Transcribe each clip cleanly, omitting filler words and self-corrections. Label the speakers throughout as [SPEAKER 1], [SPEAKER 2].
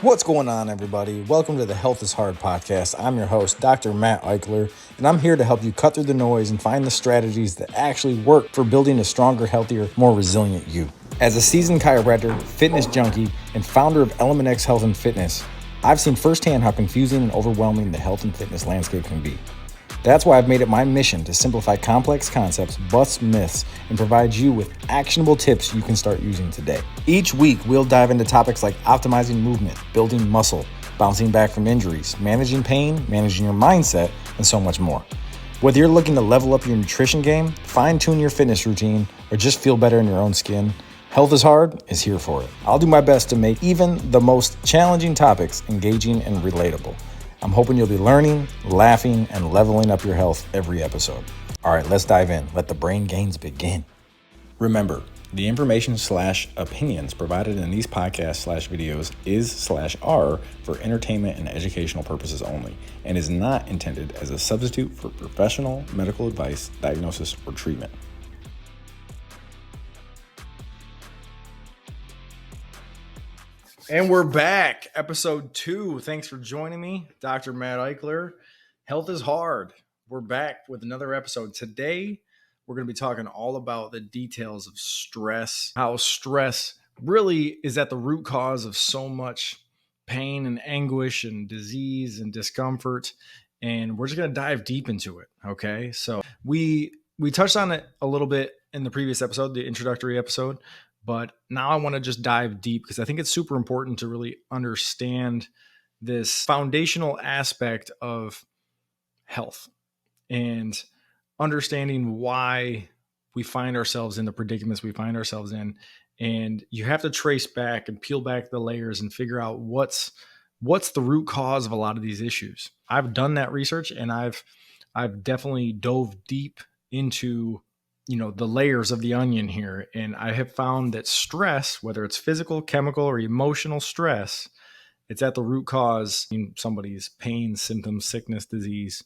[SPEAKER 1] What's going on, everybody? Welcome to the Health is Hard podcast. I'm your host, Dr. Matt Eichler, and I'm here to help you cut through the noise and find the strategies that actually work for building a stronger, healthier, more resilient you. As a seasoned chiropractor, fitness junkie, and founder of Element X Health and Fitness, I've seen firsthand how confusing and overwhelming the health and fitness landscape can be. That's why I've made it my mission to simplify complex concepts, bust myths, and provide you with actionable tips you can start using today. Each week, we'll dive into topics like optimizing movement, building muscle, bouncing back from injuries, managing pain, managing your mindset, and so much more. Whether you're looking to level up your nutrition game, fine-tune your fitness routine, or just feel better in your own skin, Health is Hard is here for it. I'll do my best to make even the most challenging topics engaging and relatable. I'm hoping you'll be learning, laughing, and leveling up your health every episode. All right, let's dive in. Let the brain gains begin. Remember, the information/opinions provided in these podcasts/videos is/are for entertainment and educational purposes only, and is not intended as a substitute for professional medical advice, diagnosis, or treatment. And we're back, episode 2. Thanks for joining me, Dr. Matt Eichler. Health is Hard. We're back with another episode. Today, we're going to be talking all about the details of stress, how stress really is at the root cause of so much pain and anguish and disease and discomfort. And we're just going to dive deep into it, okay? So we touched on it a little bit in the previous episode, the introductory episode. But now I want to just dive deep because I think it's super important to really understand this foundational aspect of health and understanding why we find ourselves in the predicaments we find ourselves in. And you have to trace back and peel back the layers and figure out what's the root cause of a lot of these issues. I've done that research, and I've definitely dove deep into the layers of the onion here. And I have found that stress, whether it's physical, chemical, or emotional stress, it's at the root cause in somebody's pain, symptoms, sickness, disease,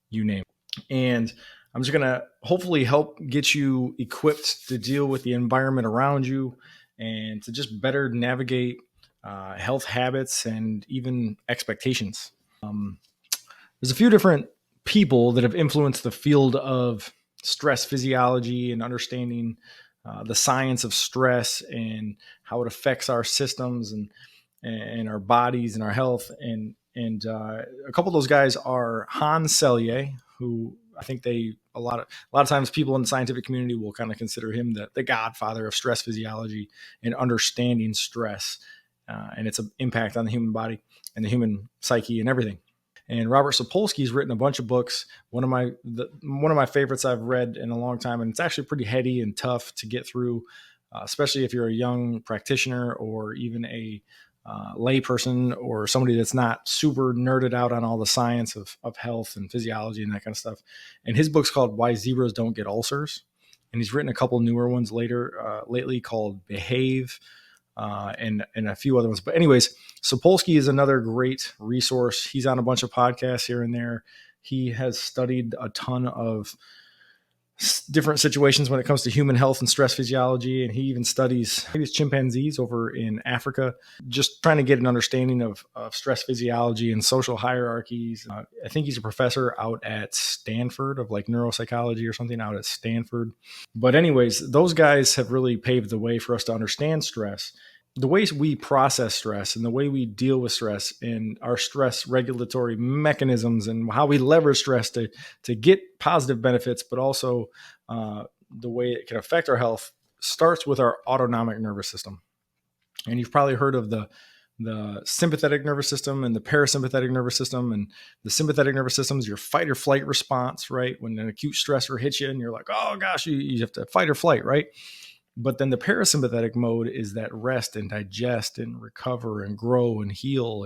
[SPEAKER 1] you name it. And I'm just going to hopefully help get you equipped to deal with the environment around you and to just better navigate health habits and even expectations. There's a few different people that have influenced the field of stress physiology and understanding the science of stress and how it affects our systems and our bodies and our health. And a couple of those guys are Selye, who I think a lot of times people in the scientific community will kind of consider him the godfather of stress physiology and understanding stress and its impact on the human body and the human psyche and everything. And Robert Sapolsky's written a bunch of books. One of my favorites I've read in a long time, and it's actually pretty heady and tough to get through, especially if you're a young practitioner or even a lay person or somebody that's not super nerded out on all the science of health and physiology and that kind of stuff. And his book's called Why Zebras Don't Get Ulcers. And he's written a couple newer ones lately called Behave, and a few other ones. But anyways, Sapolsky is another great resource. He's on a bunch of podcasts here and there. He has studied a ton of different situations when it comes to human health and stress physiology. And he even studies maybe chimpanzees over in Africa, just trying to get an understanding of stress physiology and social hierarchies. I think he's a professor out at Stanford of like neuropsychology or something out at Stanford. But anyways, those guys have really paved the way for us to understand stress, the ways we process stress and the way we deal with stress and our stress regulatory mechanisms and how we leverage stress to get positive benefits, but also the way it can affect our health starts with our autonomic nervous system. And you've probably heard of the sympathetic nervous system and the parasympathetic nervous system. And the sympathetic nervous system is your fight or flight response, right? When an acute stressor hits you and you're like, oh gosh, you have to fight or flight, right? But then the parasympathetic mode is that rest and digest and recover and grow and heal.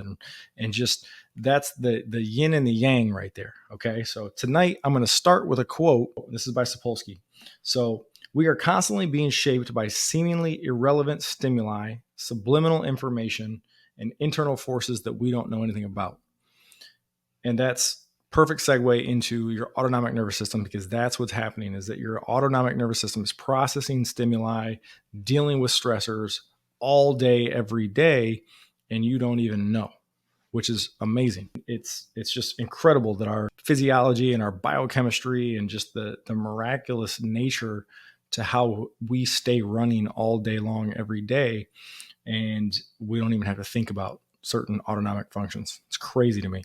[SPEAKER 1] And just that's the yin and the yang right there. Okay. So tonight I'm going to start with a quote. This is by Sapolsky. So we are constantly being shaped by seemingly irrelevant stimuli, subliminal information, and internal forces that we don't know anything about. And that's perfect segue into your autonomic nervous system, because that's what's happening, is that your autonomic nervous system is processing stimuli, dealing with stressors all day, every day. and you don't even know, which is amazing. It's just incredible that our physiology and our biochemistry and just the miraculous nature to how we stay running all day long every day, and we don't even have to think about certain autonomic functions. It's crazy to me.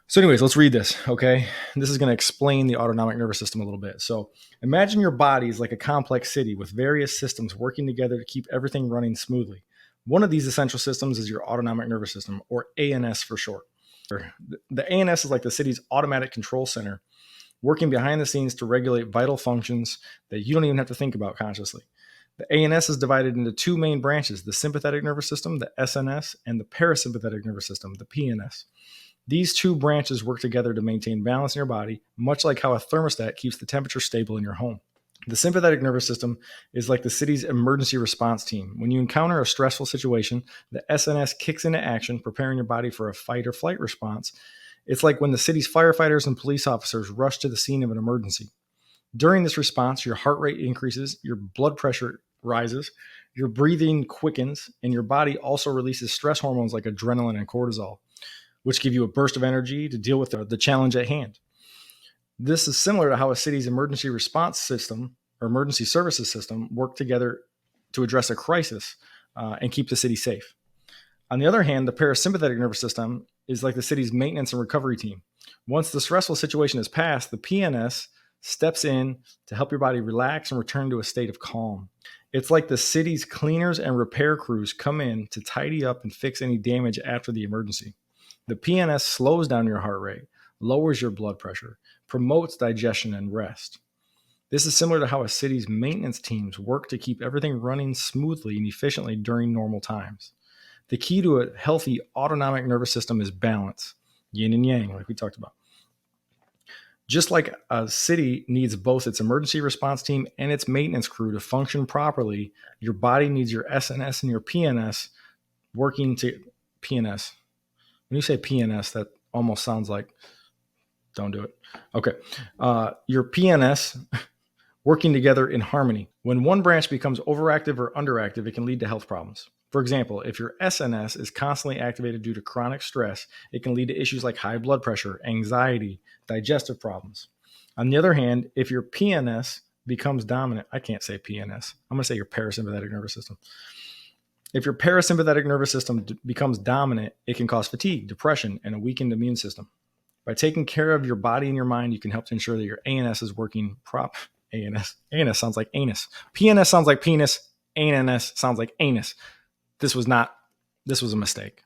[SPEAKER 1] So anyways, let's read this, okay? This is going to explain the autonomic nervous system a little bit. So imagine your body is like a complex city with various systems working together to keep everything running smoothly. One of these essential systems is your autonomic nervous system, or ANS for short. The ANS is like the city's automatic control center, working behind the scenes to regulate vital functions that you don't even have to think about consciously. The ANS is divided into two main branches: the sympathetic nervous system, the SNS, and the parasympathetic nervous system, the PNS. These two branches work together to maintain balance in your body, much like how a thermostat keeps the temperature stable in your home. The sympathetic nervous system is like the city's emergency response team. When you encounter a stressful situation, the SNS kicks into action, preparing your body for a fight or flight response. It's like when the city's firefighters and police officers rush to the scene of an emergency. During this response, your heart rate increases, your blood pressure rises, your breathing quickens, and your body also releases stress hormones like adrenaline and cortisol, which give you a burst of energy to deal with the challenge at hand. This is similar to how a city's emergency response system or emergency services system work together to address a crisis and keep the city safe. On the other hand, the parasympathetic nervous system is like the city's maintenance and recovery team. Once the stressful situation is passed, the PNS steps in to help your body relax and return to a state of calm. It's like the city's cleaners and repair crews come in to tidy up and fix any damage after the emergency. The PNS slows down your heart rate, lowers your blood pressure, promotes digestion and rest. This is similar to how a city's maintenance teams work to keep everything running smoothly and efficiently during normal times. The key to a healthy autonomic nervous system is balance, yin and yang, like we talked about. Just like a city needs both its emergency response team and its maintenance crew to function properly, your body needs your SNS and your PNS working to PNS. When you say PNS, that almost sounds like, don't do it. Okay. Your PNS working together in harmony. When one branch becomes overactive or underactive, it can lead to health problems. For example, if your SNS is constantly activated due to chronic stress, it can lead to issues like high blood pressure, anxiety, digestive problems. On the other hand, if your PNS becomes dominant, I can't say PNS, I'm going to say your parasympathetic nervous system. If your parasympathetic nervous system becomes dominant, it can cause fatigue, depression, and a weakened immune system. By taking care of your body and your mind, you can help to ensure that your ANS is working ANS sounds like anus. PNS sounds like penis. ANS sounds like anus. This was a mistake.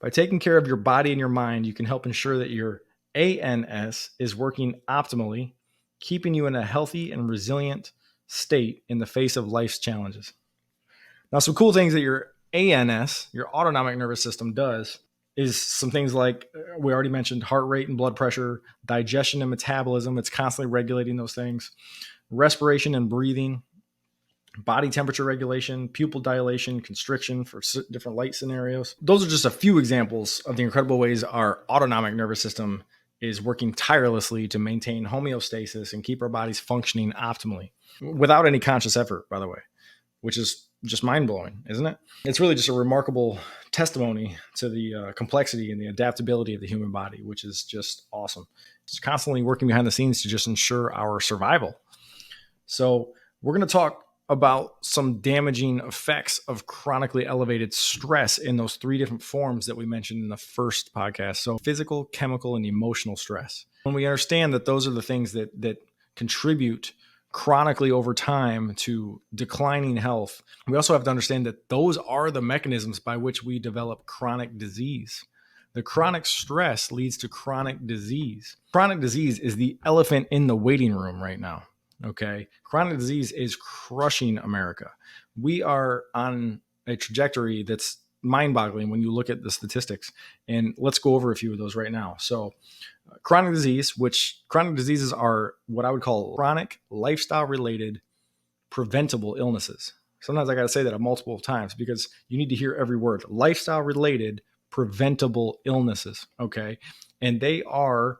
[SPEAKER 1] By taking care of your body and your mind, you can help ensure that your ANS is working optimally, keeping you in a healthy and resilient state in the face of life's challenges. Now, some cool things that your ANS, your autonomic nervous system, does is some things like we already mentioned: heart rate and blood pressure, digestion and metabolism. It's constantly regulating those things. Respiration and breathing, body temperature regulation, pupil dilation, constriction for different light scenarios. Those are just a few examples of the incredible ways our autonomic nervous system is working tirelessly to maintain homeostasis and keep our bodies functioning optimally without any conscious effort, by the way, which is just mind-blowing, isn't it? It's really just a remarkable testimony to the complexity and the adaptability of the human body, which is just awesome. It's constantly working behind the scenes to just ensure our survival. So we're going to talk about some damaging effects of chronically elevated stress in those three different forms that we mentioned in the first podcast. So physical, chemical, and emotional stress. When we understand that those are the things that contribute chronically over time to declining health, we also have to understand that those are the mechanisms by which we develop chronic disease. The chronic stress leads to chronic disease. Chronic disease is the elephant in the waiting room right now. Okay. Chronic disease is crushing America. We are on a trajectory that's mind-boggling when you look at the statistics. And let's go over a few of those right now. So chronic diseases are what I would call chronic lifestyle-related preventable illnesses. Sometimes I got to say that multiple times because you need to hear every word. Lifestyle-related preventable illnesses. Okay. And they are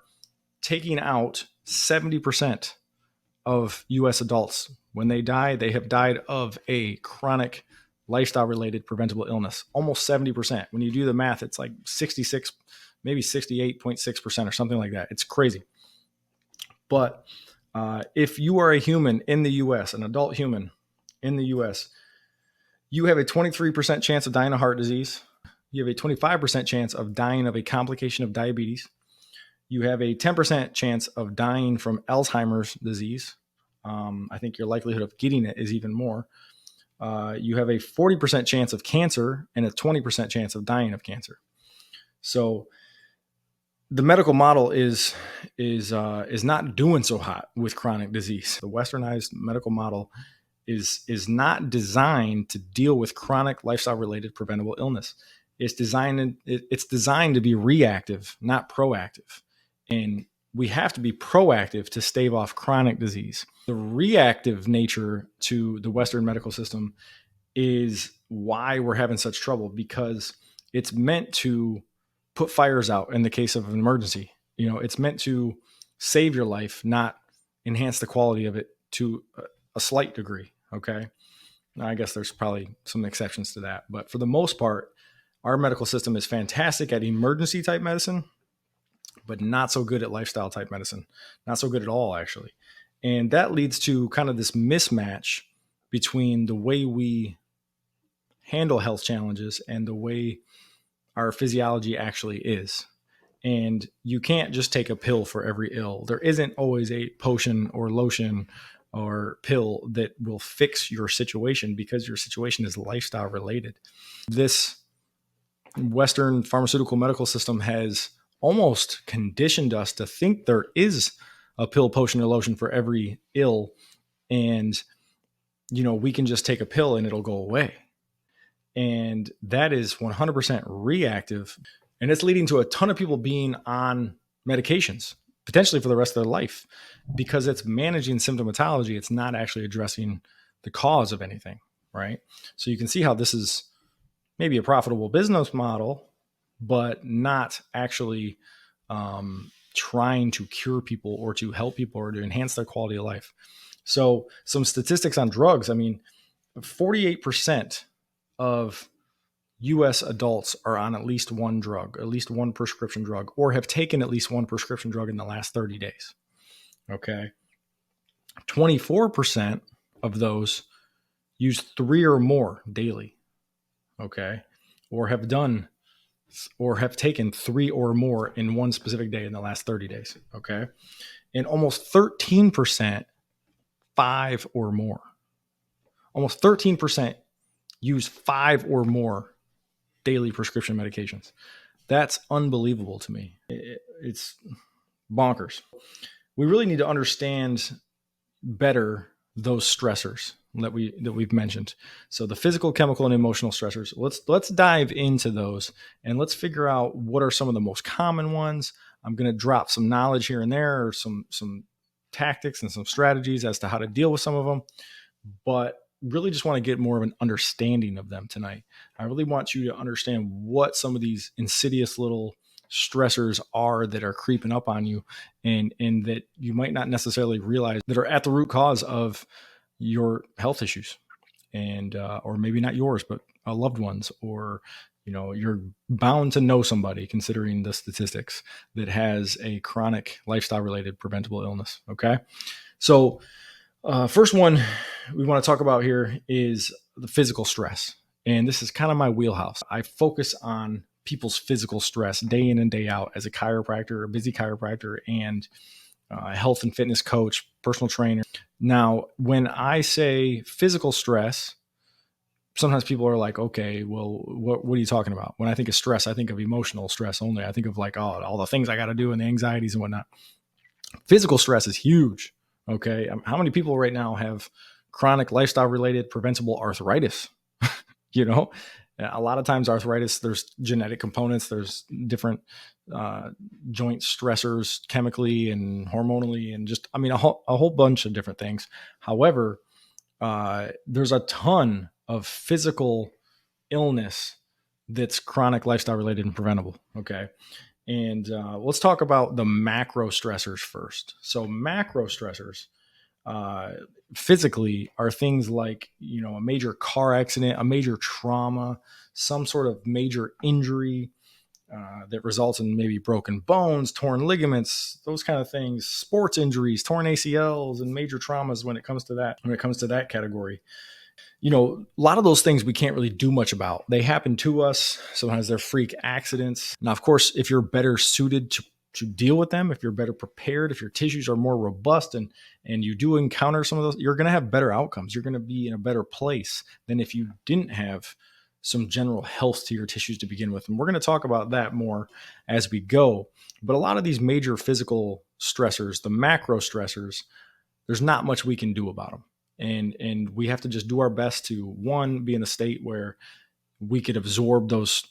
[SPEAKER 1] taking out 70% of U.S. adults when they die, they have died of a chronic lifestyle related preventable illness, almost 70%. When you do the math, it's like 66, maybe 68.6% or something like that. It's crazy. But if you are a human in the US, an adult human in the US, you have a 23% chance of dying of heart disease. You have a 25% chance of dying of a complication of diabetes. You have a 10% chance of dying from Alzheimer's disease. I think your likelihood of getting it is even more. You have a 40% chance of cancer and a 20% chance of dying of cancer. So the medical model is not doing so hot with chronic disease. The westernized medical model is not designed to deal with chronic lifestyle related preventable illness. It's designed to be reactive, not proactive. And we have to be proactive to stave off chronic disease. The reactive nature to the Western medical system is why we're having such trouble, because it's meant to put fires out in the case of an emergency. It's meant to save your life, not enhance the quality of it to a slight degree. Okay. Now, I guess there's probably some exceptions to that, but for the most part, our medical system is fantastic at emergency type medicine, but not so good at lifestyle type medicine. Not so good at all, actually. And that leads to kind of this mismatch between the way we handle health challenges and the way our physiology actually is. And you can't just take a pill for every ill. There isn't always a potion or lotion or pill that will fix your situation, because your situation is lifestyle related. This Western pharmaceutical medical system has almost conditioned us to think there is a pill, potion, or lotion for every ill. And, we can just take a pill and it'll go away. And that is 100% reactive. And it's leading to a ton of people being on medications, potentially for the rest of their life, because it's managing symptomatology. It's not actually addressing the cause of anything, right? So you can see how this is maybe a profitable business model, but not actually trying to cure people or to help people or to enhance their quality of life. So some statistics on drugs. 48% of US adults are on at least one drug, at least one prescription drug, or have taken at least one prescription drug in the last 30 days. Okay. 24% of those use 3 or more daily. Okay. Or have taken 3 or more in one specific day in the last 30 days. Okay. And almost 13%, 5 or more. Almost 13% use 5 or more daily prescription medications. That's unbelievable to me. It's bonkers. We really need to understand better those stressors that we've mentioned. So the physical, chemical, and emotional stressors. Let's dive into those and let's figure out what are some of the most common ones. I'm going to drop some knowledge here and there, or some tactics and some strategies as to how to deal with some of them, but really just want to get more of an understanding of them tonight. I really want you to understand what some of these insidious little stressors are that are creeping up on you, and that you might not necessarily realize that are at the root cause of your health issues, and or maybe not yours, but a loved one's, or you're bound to know somebody, considering the statistics, that has a chronic lifestyle related preventable illness. Okay. So first one we want to talk about here is the physical stress. And this is kind of my wheelhouse. I focus on people's physical stress day in and day out as a chiropractor, a busy chiropractor, and a health and fitness coach, personal trainer. Now, when I say physical stress, sometimes people are like, okay, well, what are you talking about? When I think of stress, I think of emotional stress only. I think of like, all the things I got to do and the anxieties and whatnot. Physical stress is huge. Okay. How many people right now have chronic lifestyle related preventable arthritis? A lot of times arthritis, there's genetic components, there's different joint stressors chemically and hormonally, and just, a whole bunch of different things. However, there's a ton of physical illness that's chronic lifestyle related and preventable. Okay. And let's talk about the macro stressors first. So macro stressors, physically are things like, a major car accident, a major trauma, some sort of major injury that results in maybe broken bones, torn ligaments, those kind of things, sports injuries, torn ACLs, and major traumas when it comes to that category. A lot of those things we can't really do much about. They happen to us. Sometimes they're freak accidents. Now, of course, if you're better suited to deal with them, if you're better prepared, if your tissues are more robust and you do encounter some of those, you're going to have better outcomes. You're going to be in a better place than if you didn't have some general health to your tissues to begin with. And we're going to talk about that more as we go. But a lot of these major physical stressors, the macro stressors, there's not much we can do about them. And we have to just do our best to, one, be in a state where we could absorb those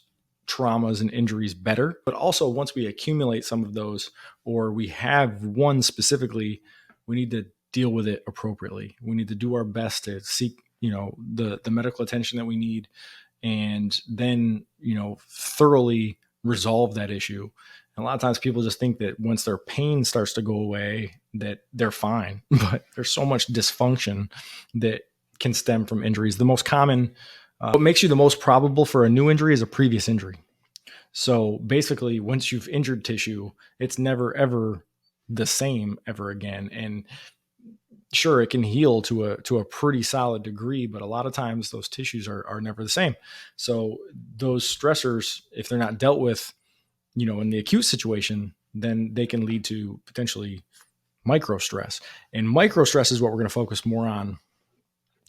[SPEAKER 1] traumas and injuries better. But also, once we accumulate some of those, or we have one specifically, we need to deal with it appropriately. We need to do our best to seek, the medical attention that we need, and then, thoroughly resolve that issue. And a lot of times people just think that once their pain starts to go away, that they're fine. But there's so much dysfunction that can stem from injuries. The most common, what makes you the most probable for a new injury is a previous injury. So basically, once you've injured tissue, it's never, ever the same ever again. And sure, it can heal to a pretty solid degree, but a lot of times those tissues are never the same. So those stressors, if they're not dealt with, in the acute situation, then they can lead to potentially micro stress. And micro stress is what we're going to focus more on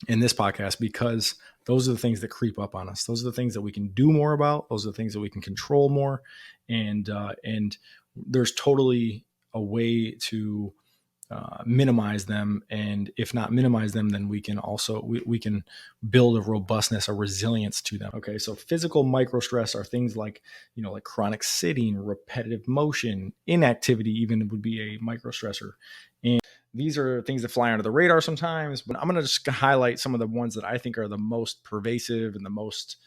[SPEAKER 1] in this podcast, because those are the things that creep up on us. Those are the things that we can do more about. Those are the things that we can control more. And there's totally a way to minimize them. And if not minimize them, then we can also, we can build a robustness, a resilience to them. Okay. So physical micro stress are things like, like chronic sitting, repetitive motion, inactivity even would be a micro stressor. And these are things that fly under the radar sometimes, but I'm going to just highlight some of the ones that I think are the most pervasive and the most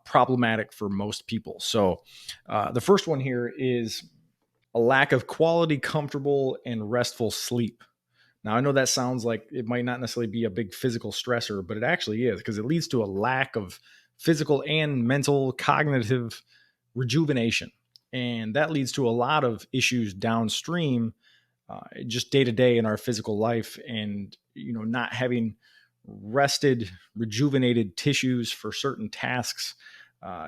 [SPEAKER 1] problematic for most people. So the first one here is a lack of quality, comfortable, and restful sleep. Now, I know that sounds like it might not necessarily be a big physical stressor, but it actually is, because it leads to a lack of physical and mental cognitive rejuvenation. And that leads to a lot of issues downstream, just day to day in our physical life, and, not having rested, rejuvenated tissues for certain tasks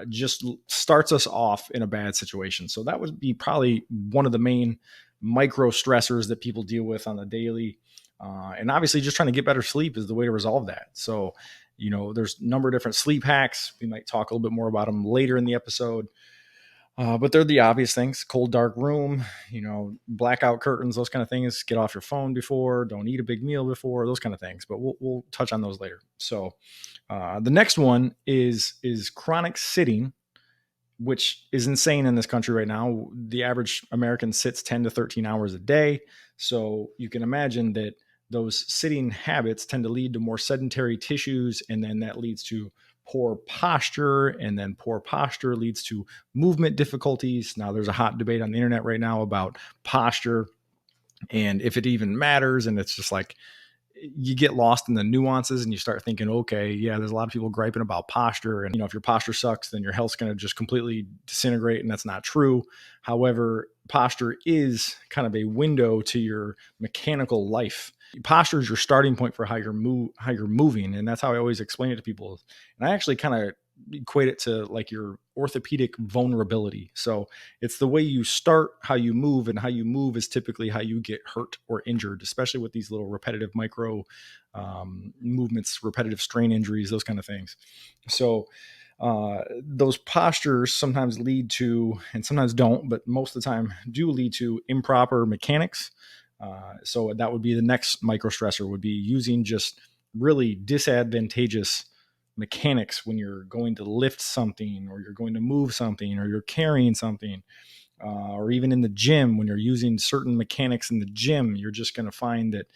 [SPEAKER 1] just starts us off in a bad situation. So that would be probably one of the main micro stressors that people deal with on the daily. And obviously just trying to get better sleep is the way to resolve that. So, there's a number of different sleep hacks. We might talk a little bit more about them later in the episode. But they're the obvious things: cold, dark room, blackout curtains, those kind of things. Get off your phone before, don't eat a big meal before, those kind of things. But we'll touch on those later. So the next one is chronic sitting, which is insane in this country right now. The average American sits 10 to 13 hours a day. So you can imagine that those sitting habits tend to lead to more sedentary tissues, and then that leads to poor posture, and then poor posture leads to movement difficulties. Now, there's a hot debate on the internet right now about posture and if it even matters. And it's just like, you get lost in the nuances and you start thinking, okay, yeah, there's a lot of people griping about posture. And, if your posture sucks, then your health's going to just completely disintegrate. And that's not true. However, posture is kind of a window to your mechanical life. Posture is your starting point for how you're moving. And that's how I always explain it to people. And I actually kind of equate it to like your orthopedic vulnerability. So it's the way you start, how you move, and how you move is typically how you get hurt or injured, especially with these little repetitive micro movements, repetitive strain injuries, those kind of things. So those postures sometimes lead to, and sometimes don't, but most of the time do lead to improper mechanics. So that would be the next micro stressor, would be using just really disadvantageous mechanics when you're going to lift something, or you're going to move something, or you're carrying something, or even in the gym, when you're using certain mechanics in the gym. You're just going to find that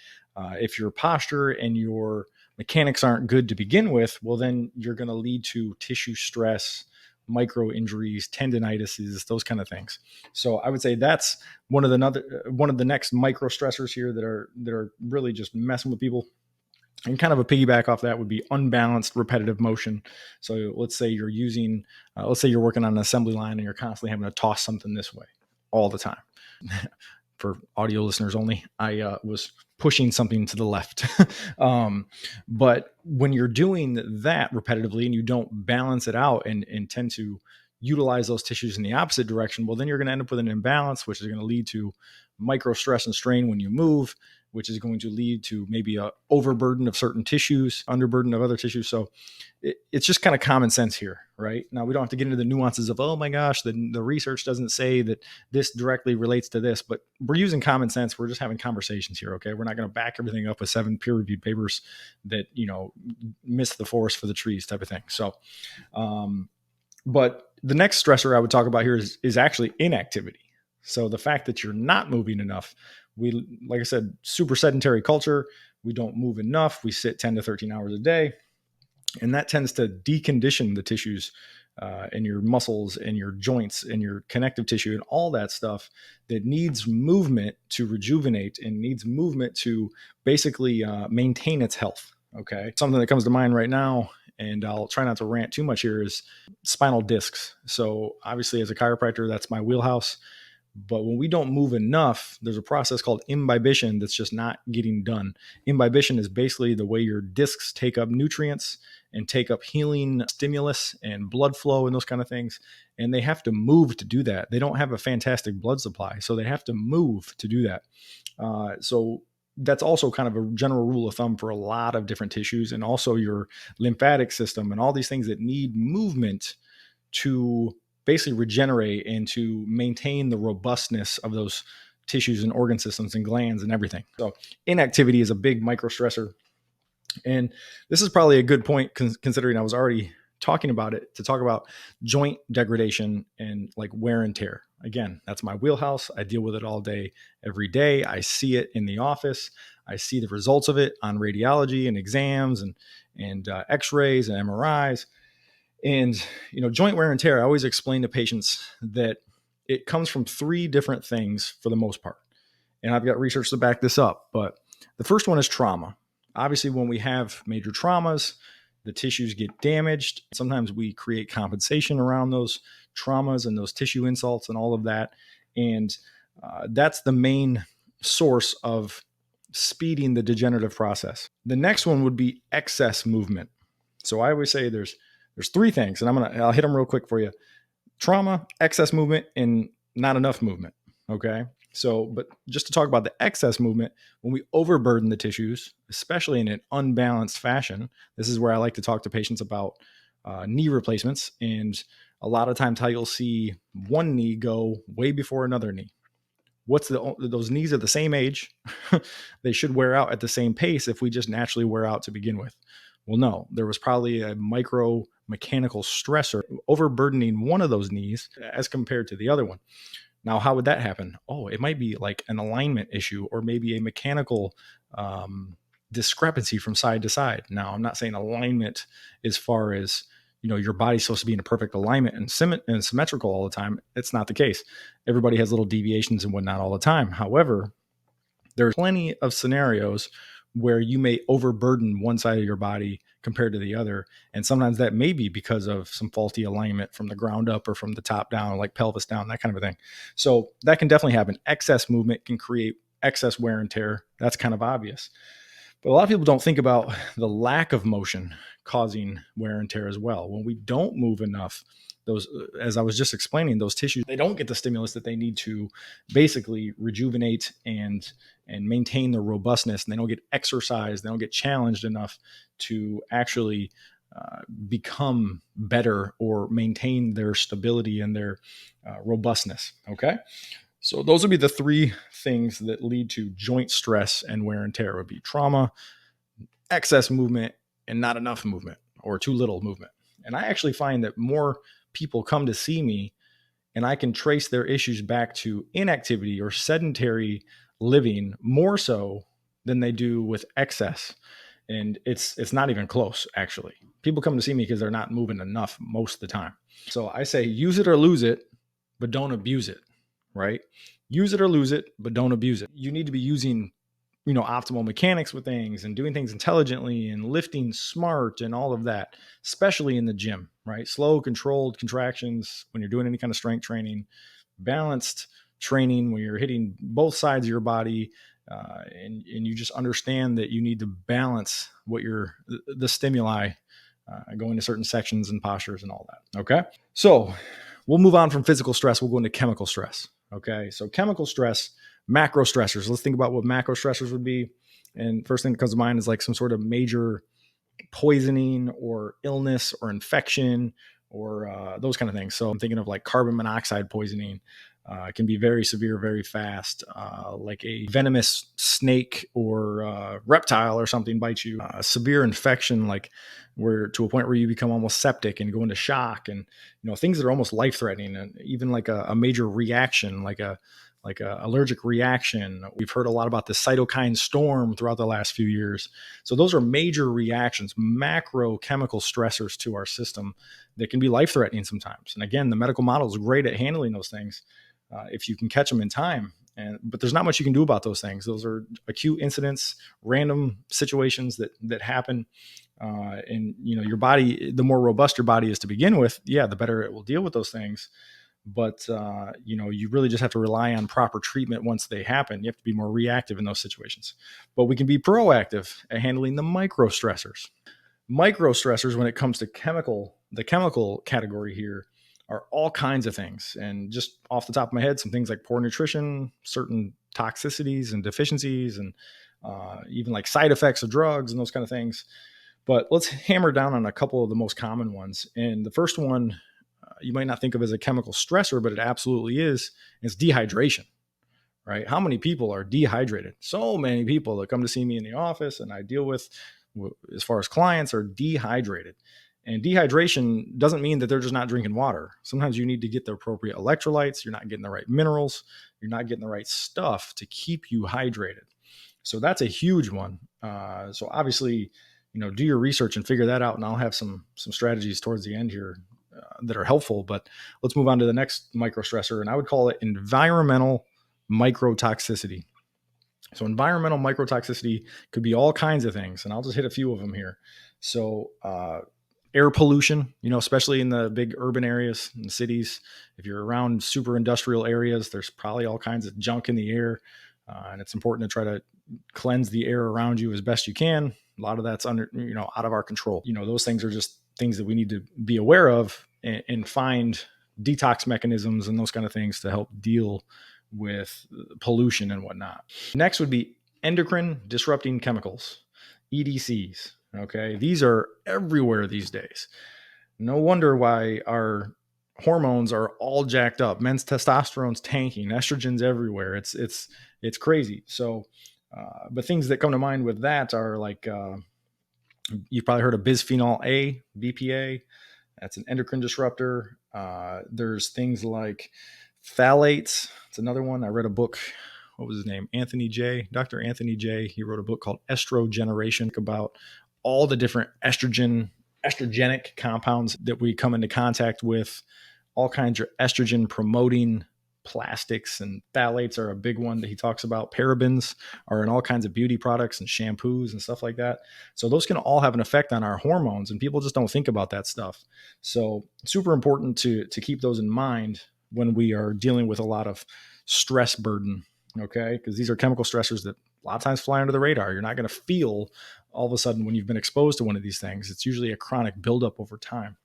[SPEAKER 1] if your posture and your mechanics aren't good to begin with, well, then you're going to lead to tissue stress, micro injuries, tendinitises, those kind of things. So I would say that's one of the next micro stressors here that are really just messing with people. And kind of a piggyback off that would be unbalanced repetitive motion. So let's say let's say you're working on an assembly line and you're constantly having to toss something this way all the time. For audio listeners only, I was pushing something to the left. But when you're doing that repetitively and you don't balance it out and tend to utilize those tissues in the opposite direction, well, then you're going to end up with an imbalance, which is going to lead to micro stress and strain when you move, which is going to lead to maybe a overburden of certain tissues, underburden of other tissues. So it's just kind of common sense here, right? Now, we don't have to get into the nuances of, oh my gosh, the research doesn't say that this directly relates to this, but we're using common sense. We're just having conversations here, okay? We're not going to back everything up with 7 peer-reviewed papers that, miss the forest for the trees type of thing. So, but the next stressor I would talk about here is actually inactivity. So the fact that you're not moving enough, like I said, super sedentary culture, we don't move enough. We sit 10 to 13 hours a day, and that tends to decondition the tissues and your muscles and your joints and your connective tissue and all that stuff that needs movement to rejuvenate and needs movement to basically maintain its health. Okay. Something that comes to mind right now, and I'll try not to rant too much here, is spinal discs. So obviously as a chiropractor, that's my wheelhouse. But when we don't move enough, there's a process called imbibition that's just not getting done. Imbibition is basically the way your discs take up nutrients and take up healing stimulus and blood flow and those kind of things. And they have to move to do that. They don't have a fantastic blood supply, so they have to move to do that. So that's also kind of a general rule of thumb for a lot of different tissues, and also your lymphatic system and all these things that need movement to basically regenerate and to maintain the robustness of those tissues and organ systems and glands and everything. So inactivity is a big micro stressor. And this is probably a good point considering I was already talking about it, to talk about joint degradation and like wear and tear. Again, that's my wheelhouse. I deal with it all day, every day. I see it in the office. I see the results of it on radiology and exams and x-rays and MRIs. And, joint wear and tear, I always explain to patients that it comes from 3 different things for the most part. And I've got research to back this up. But the first one is trauma. Obviously, when we have major traumas, the tissues get damaged. Sometimes we create compensation around those traumas and those tissue insults and all of that. And that's the main source of speeding the degenerative process. The next one would be excess movement. So I always say there's 3 things, and I'll hit them real quick for you. Trauma, excess movement, and not enough movement. Okay. So, but just to talk about the excess movement, when we overburden the tissues, especially in an unbalanced fashion, this is where I like to talk to patients about knee replacements. And a lot of times how you'll see one knee go way before another knee. Those knees are the same age. They should wear out at the same pace if we just naturally wear out to begin with. Well, no, there was probably a micro mechanical stressor overburdening one of those knees as compared to the other one. Now, how would that happen? Oh, it might be like an alignment issue or maybe a mechanical discrepancy from side to side. Now, I'm not saying alignment as far as, your body's supposed to be in a perfect alignment and symmetrical all the time. It's not the case. Everybody has little deviations and whatnot all the time. However, there's plenty of scenarios where you may overburden one side of your body compared to the other. And sometimes that may be because of some faulty alignment from the ground up or from the top down, like pelvis down, that kind of a thing. So that can definitely happen. Excess movement can create excess wear and tear. That's kind of obvious. But a lot of people don't think about the lack of motion causing wear and tear as well. When we don't move enough, those, as I was just explaining, those tissues, they don't get the stimulus that they need to basically rejuvenate and maintain their robustness. And they don't get exercised. They don't get challenged enough to actually become better or maintain their stability and their robustness. Okay. So those would be the 3 things that lead to joint stress and wear and tear. It would be trauma, excess movement, and not enough movement or too little movement. And I actually find that more people come to see me and I can trace their issues back to inactivity or sedentary living more so than they do with excess. And it's not even close, actually. People come to see me because they're not moving enough most of the time. So I say use it or lose it, but don't abuse it, right? Use it or lose it, but don't abuse it. You need to be using optimal mechanics with things and doing things intelligently and lifting smart and all of that, especially in the gym, right? Slow, controlled contractions when you're doing any kind of strength training, balanced training when you're hitting both sides of your body. And you just understand that you need to balance what the stimuli going to certain sections and postures and all that. Okay. So we'll move on from physical stress. We'll go into chemical stress. Okay. So chemical stress, macro stressors. Let's think about what macro stressors would be. And first thing that comes to mind is like some sort of major poisoning or illness or infection or those kind of things. So I'm thinking of like carbon monoxide poisoning. It can be very severe, very fast, like a venomous snake or reptile or something bites you. Severe infection, like where to a point where you become almost septic and go into shock, and things that are almost life threatening, and even like a major reaction, like a allergic reaction. We've heard a lot about the cytokine storm throughout the last few years. So those are major reactions, macro chemical stressors to our system that can be life threatening sometimes. And again, the medical model is great at handling those things if you can catch them in time. But there's not much you can do about those things. Those are acute incidents, random situations that happen. And your body, the more robust your body is to begin with, the better it will deal with those things. But you really just have to rely on proper treatment once they happen. You have to be more reactive in those situations. But we can be proactive at handling the micro stressors. Micro stressors, when it comes to the chemical category here, are all kinds of things. And just off the top of my head, some things like poor nutrition, certain toxicities and deficiencies, and even like side effects of drugs and those kind of things. But let's hammer down on a couple of the most common ones. And the first one, you might not think of as a chemical stressor, but it absolutely is. It's dehydration, right? How many people are dehydrated? So many people that come to see me in the office and I deal with as far as clients are dehydrated. And dehydration doesn't mean that they're just not drinking water. Sometimes you need to get the appropriate electrolytes. You're not getting the right minerals. You're not getting the right stuff to keep you hydrated. So that's a huge one. So obviously, do your research and figure that out. And I'll have some strategies towards the end here that are helpful. But let's move on to the next micro stressor, and I would call it environmental microtoxicity. So environmental microtoxicity could be all kinds of things, and I'll just hit a few of them here. So air pollution, especially in the big urban areas and cities. If you're around super industrial areas, there's probably all kinds of junk in the air, and it's important to try to cleanse the air around you as best you can. A lot of that's out of our control. Those things are just things that we need to be aware of and find detox mechanisms and those kind of things to help deal with pollution and whatnot. Next would be endocrine disrupting chemicals, EDCs. Okay. These are everywhere these days. No wonder why our hormones are all jacked up. Men's testosterone's tanking, estrogen's everywhere. It's crazy. So, but things that come to mind with that are like, you've probably heard of bisphenol A, BPA. That's an endocrine disruptor. There's things like phthalates. It's another one. I read a book. What was his name? Dr. Anthony J. He wrote a book called Estrogeneration about all the different estrogenic compounds that we come into contact with, all kinds of estrogen promoting plastics, and phthalates are a big one that he talks about. Parabens are in all kinds of beauty products and shampoos and stuff like that. So those can all have an effect on our hormones, and people just don't think about that stuff. So super important to keep those in mind when we are dealing with a lot of stress burden. Okay. Because these are chemical stressors that a lot of times fly under the radar. You're not going to feel all of a sudden when you've been exposed to one of these things. It's usually a chronic buildup over time.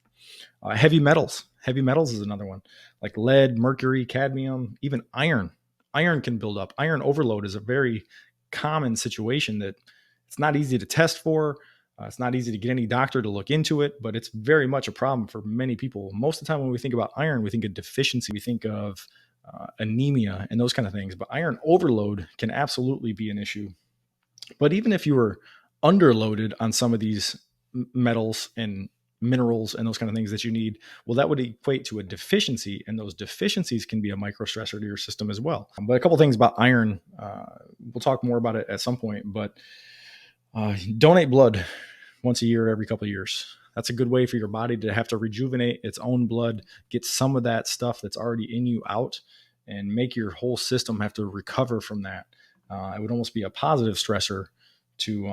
[SPEAKER 1] Heavy metals. Heavy metals is another one, like lead, mercury, cadmium, even iron. Iron can build up. Iron overload is a very common situation that it's not easy to test for. It's not easy to get any doctor to look into it, but it's very much a problem for many people. Most of the time when we think about iron, we think of deficiency. We think of anemia and those kind of things. But iron overload can absolutely be an issue. But even if you were underloaded on some of these metals and minerals and those kind of things that you need, well, that would equate to a deficiency, and those deficiencies can be a microstressor to your system as well. But a couple of things about iron, we'll talk more about it at some point, but donate blood once a year, every couple of years. That's a good way for your body to have to rejuvenate its own blood, get some of that stuff that's already in you out, and make your whole system have to recover from that. It would almost be a positive stressor to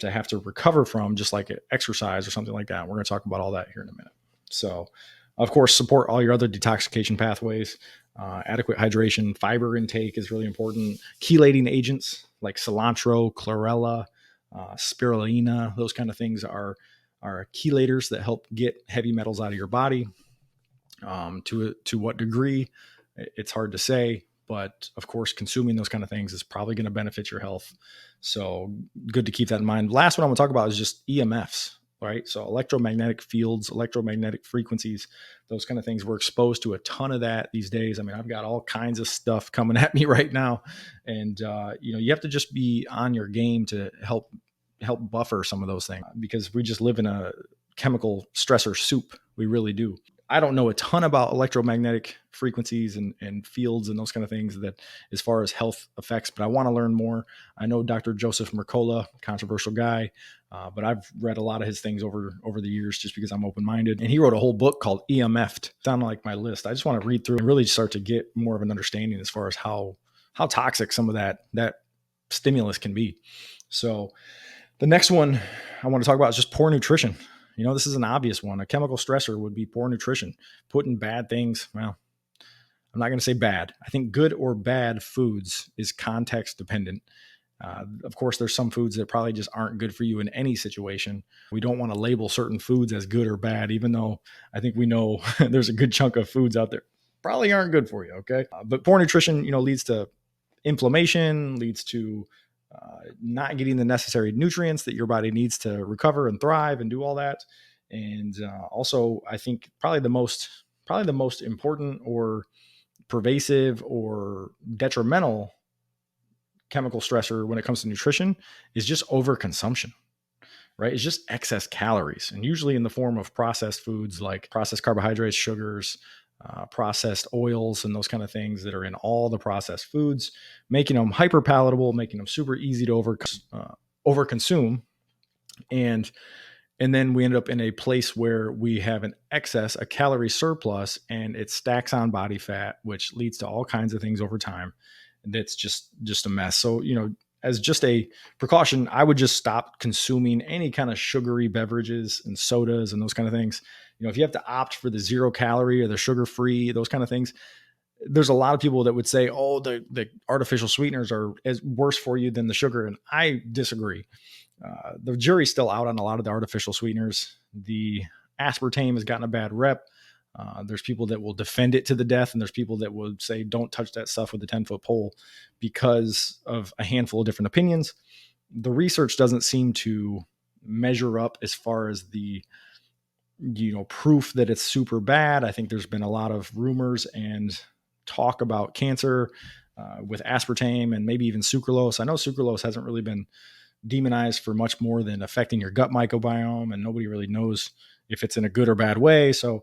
[SPEAKER 1] have to recover from, just like exercise or something like that. We're going to talk about all that here in a minute. So, of course, support all your other detoxification pathways. Adequate hydration, fiber intake is really important. Chelating agents like cilantro, chlorella, spirulina, those kind of things are chelators that help get heavy metals out of your body. To what degree, it's hard to say, but of course, consuming those kind of things is probably going to benefit your health. So good to keep that in mind. Last one I'm going to talk about is just EMFs, right? So electromagnetic fields, electromagnetic frequencies, those kind of things. We're exposed to a ton of that these days. I mean, I've got all kinds of stuff coming at me right now, and you have to just be on your game to help buffer some of those things, because we just live in a chemical stressor soup. We really do. I don't know a ton about electromagnetic frequencies and fields and those kind of things that as far as health effects, but I want to learn more. I know Dr. Joseph Mercola, controversial guy, but I've read a lot of his things over the years just because I'm open-minded. And he wrote a whole book called EMF'd. It's on like my list. I just want to read through and really start to get more of an understanding as far as how toxic some of that stimulus can be. So the next one I want to talk about is just poor nutrition. This is an obvious one. A chemical stressor would be poor nutrition. Putting bad things, well, I'm not going to say bad. I think good or bad foods is context dependent. Of course, there's some foods that probably just aren't good for you in any situation. We don't want to label certain foods as good or bad, even though I think we know there's a good chunk of foods out there probably aren't good for you, okay? But poor nutrition, leads to inflammation, leads to not getting the necessary nutrients that your body needs to recover and thrive and do all that. And also, I think probably the most important or pervasive or detrimental chemical stressor when it comes to nutrition is just overconsumption, right? It's just excess calories, and usually in the form of processed foods like processed carbohydrates, sugars, processed oils, and those kind of things that are in all the processed foods, making them hyper palatable, making them super easy to overconsume. And then we end up in a place where we have an excess, a calorie surplus, and it stacks on body fat, which leads to all kinds of things over time. That's just a mess. So, as just a precaution, I would just stop consuming any kind of sugary beverages and sodas and those kind of things. If you have to opt for the 0 calorie or the sugar free, those kind of things, there's a lot of people that would say, oh, the artificial sweeteners are as worse for you than the sugar. And I disagree. The jury's still out on a lot of the artificial sweeteners. The aspartame has gotten a bad rep. There's people that will defend it to the death, and there's people that would say, don't touch that stuff with a 10-foot pole because of a handful of different opinions. The research doesn't seem to measure up as far as the, proof that it's super bad. I think there's been a lot of rumors and talk about cancer with aspartame and maybe even sucralose. I know sucralose hasn't really been demonized for much more than affecting your gut microbiome, and nobody really knows if it's in a good or bad way. So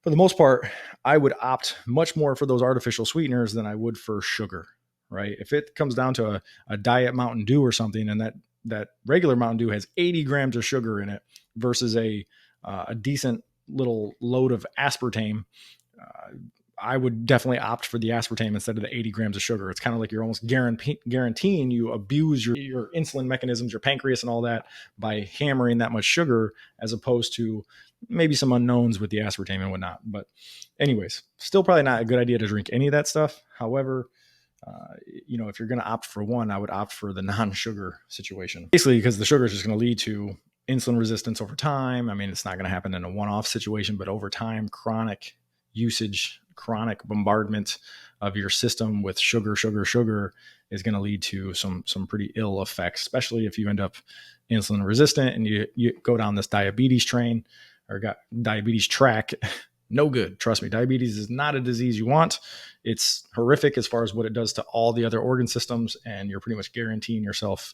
[SPEAKER 1] for the most part, I would opt much more for those artificial sweeteners than I would for sugar, right? If it comes down to a diet Mountain Dew or something, and that regular Mountain Dew has 80 grams of sugar in it versus a decent little load of aspartame, I would definitely opt for the aspartame instead of the 80 grams of sugar. It's kind of like you're almost guaranteeing you abuse your insulin mechanisms, your pancreas and all that by hammering that much sugar, as opposed to maybe some unknowns with the aspartame and whatnot. But anyways, still probably not a good idea to drink any of that stuff. However, if you're going to opt for one, I would opt for the non-sugar situation. Basically, because the sugar is just going to lead to insulin resistance over time. I mean, it's not going to happen in a one-off situation, but over time, chronic usage, chronic bombardment of your system with sugar is going to lead to some pretty ill effects, especially if you end up insulin resistant and you go down this diabetes train or got diabetes track. No good. Trust me, diabetes is not a disease you want. It's horrific as far as what it does to all the other organ systems, and you're pretty much guaranteeing yourself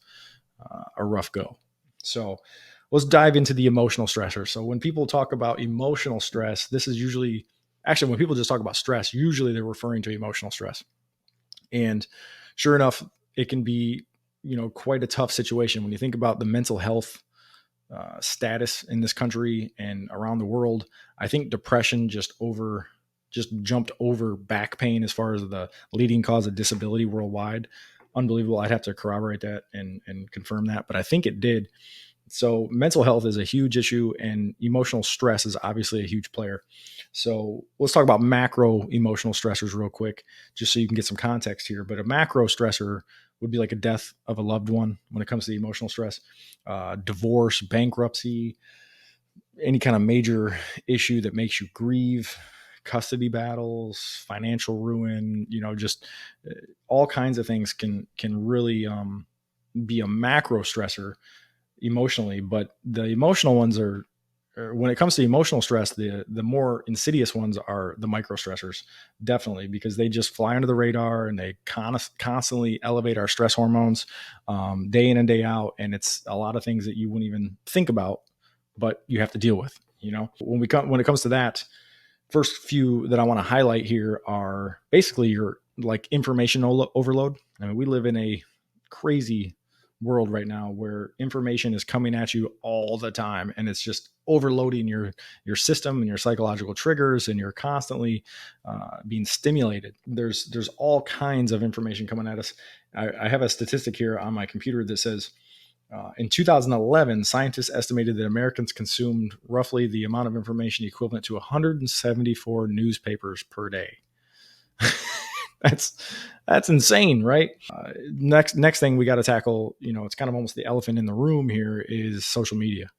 [SPEAKER 1] a rough go. So let's dive into the emotional stressors. So when people talk about emotional stress, this is usually, actually, when people just talk about stress, usually they're referring to emotional stress. And sure enough, it can be, quite a tough situation when you think about the mental health status in this country and around the world. I think depression just jumped over back pain as far as the leading cause of disability worldwide. unbelievable. I'd have to corroborate that and confirm that, but I think it did. So mental health is a huge issue, and emotional stress is obviously a huge player. So let's talk about macro emotional stressors real quick, just so you can get some context here. But a macro stressor would be like a death of a loved one when it comes to the emotional stress, divorce, bankruptcy, any kind of major issue that makes you grieve, custody battles, financial ruin, just all kinds of things can really be a macro stressor emotionally. But the emotional ones are, when it comes to emotional stress, the more insidious ones are the micro stressors, definitely, because they just fly under the radar and they constantly elevate our stress hormones day in and day out. And it's a lot of things that you wouldn't even think about, but you have to deal with. When it comes to that, first few that I want to highlight here are basically your like information overload. I mean, we live in a crazy world right now where information is coming at you all the time, and it's just overloading your system and your psychological triggers, and you're constantly being stimulated. There's all kinds of information coming at us. I have a statistic here on my computer that says in 2011, scientists estimated that Americans consumed roughly the amount of information equivalent to 174 newspapers per day. That's insane, right? Next thing we got to tackle, it's kind of almost the elephant in the room here, is social media,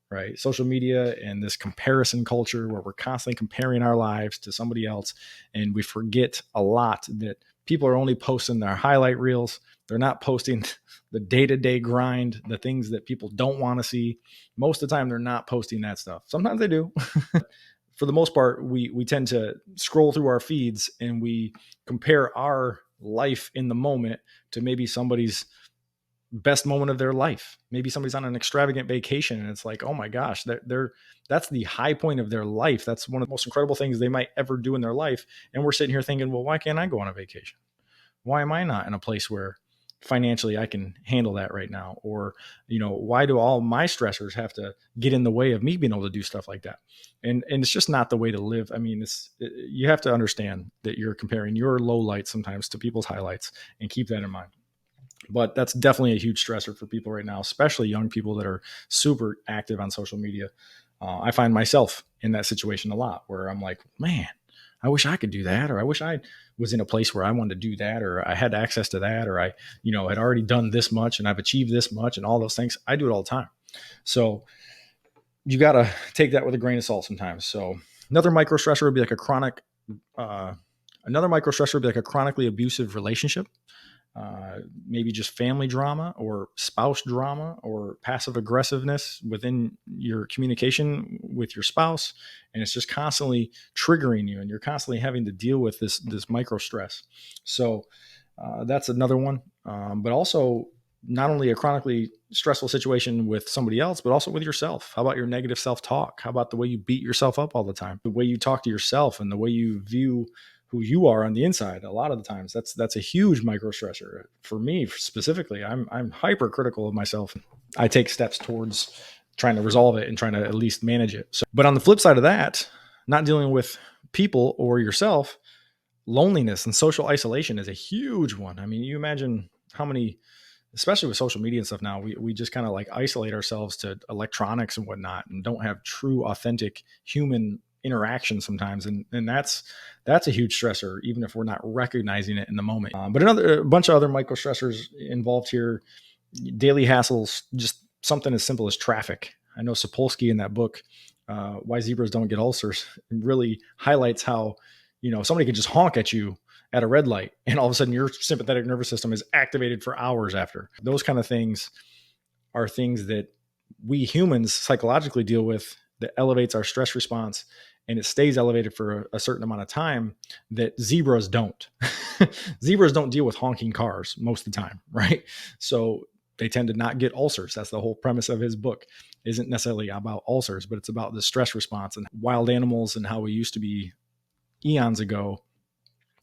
[SPEAKER 1] right? Social media and this comparison culture where we're constantly comparing our lives to somebody else, and we forget a lot that people are only posting their highlight reels. They're not posting the day-to-day grind, the things that people don't want to see. Most of the time, they're not posting that stuff. Sometimes they do. For the most part, we tend to scroll through our feeds and we compare our life in the moment to maybe somebody's best moment of their life. Maybe somebody's on an extravagant vacation and it's like, oh my gosh, that's the high point of their life. That's one of the most incredible things they might ever do in their life. And we're sitting here thinking, well, why can't I go on a vacation? Why am I not in a place where financially I can handle that right now? Or, why do all my stressors have to get in the way of me being able to do stuff like that? And it's just not the way to live. I mean, you have to understand that you're comparing your low lights sometimes to people's highlights, and keep that in mind. But that's definitely a huge stressor for people right now, especially young people that are super active on social media. I find myself in that situation a lot where I'm like, man, I wish I could do that, or I wish I was in a place where I wanted to do that, or I had access to that, or I, had already done this much and I've achieved this much and all those things. I do it all the time. So you got to take that with a grain of salt sometimes. So another micro stressor would be like a chronically abusive relationship. Maybe just family drama or spouse drama or passive aggressiveness within your communication with your spouse. And it's just constantly triggering you, and you're constantly having to deal with this micro stress. So that's another one. But also, not only a chronically stressful situation with somebody else, but also with yourself. How about your negative self-talk? How about the way you beat yourself up all the time? The way you talk to yourself and the way you view who you are on the inside. A lot of the times that's a huge micro stressor. For me specifically, I'm hypercritical of myself. I take steps towards trying to resolve it and trying to at least manage it. So, but on the flip side of that, not dealing with people or yourself, loneliness and social isolation is a huge one. I mean, you imagine how many, especially with social media and stuff now, we just kind of like isolate ourselves to electronics and whatnot, and don't have true, authentic human interaction sometimes. And that's a huge stressor, even if we're not recognizing it in the moment. But a bunch of other micro stressors involved here, daily hassles, just something as simple as traffic. I know Sapolsky in that book, Why Zebras Don't Get Ulcers, really highlights how, somebody can just honk at you at a red light, and all of a sudden your sympathetic nervous system is activated for hours after. Those kind of things are things that we humans psychologically deal with, that elevates our stress response, and it stays elevated for a certain amount of time, that zebras don't. Zebras don't deal with honking cars most of the time, right? So they tend to not get ulcers. That's the whole premise of his book. Isn't necessarily about ulcers, but it's about the stress response. And wild animals and how we used to be eons ago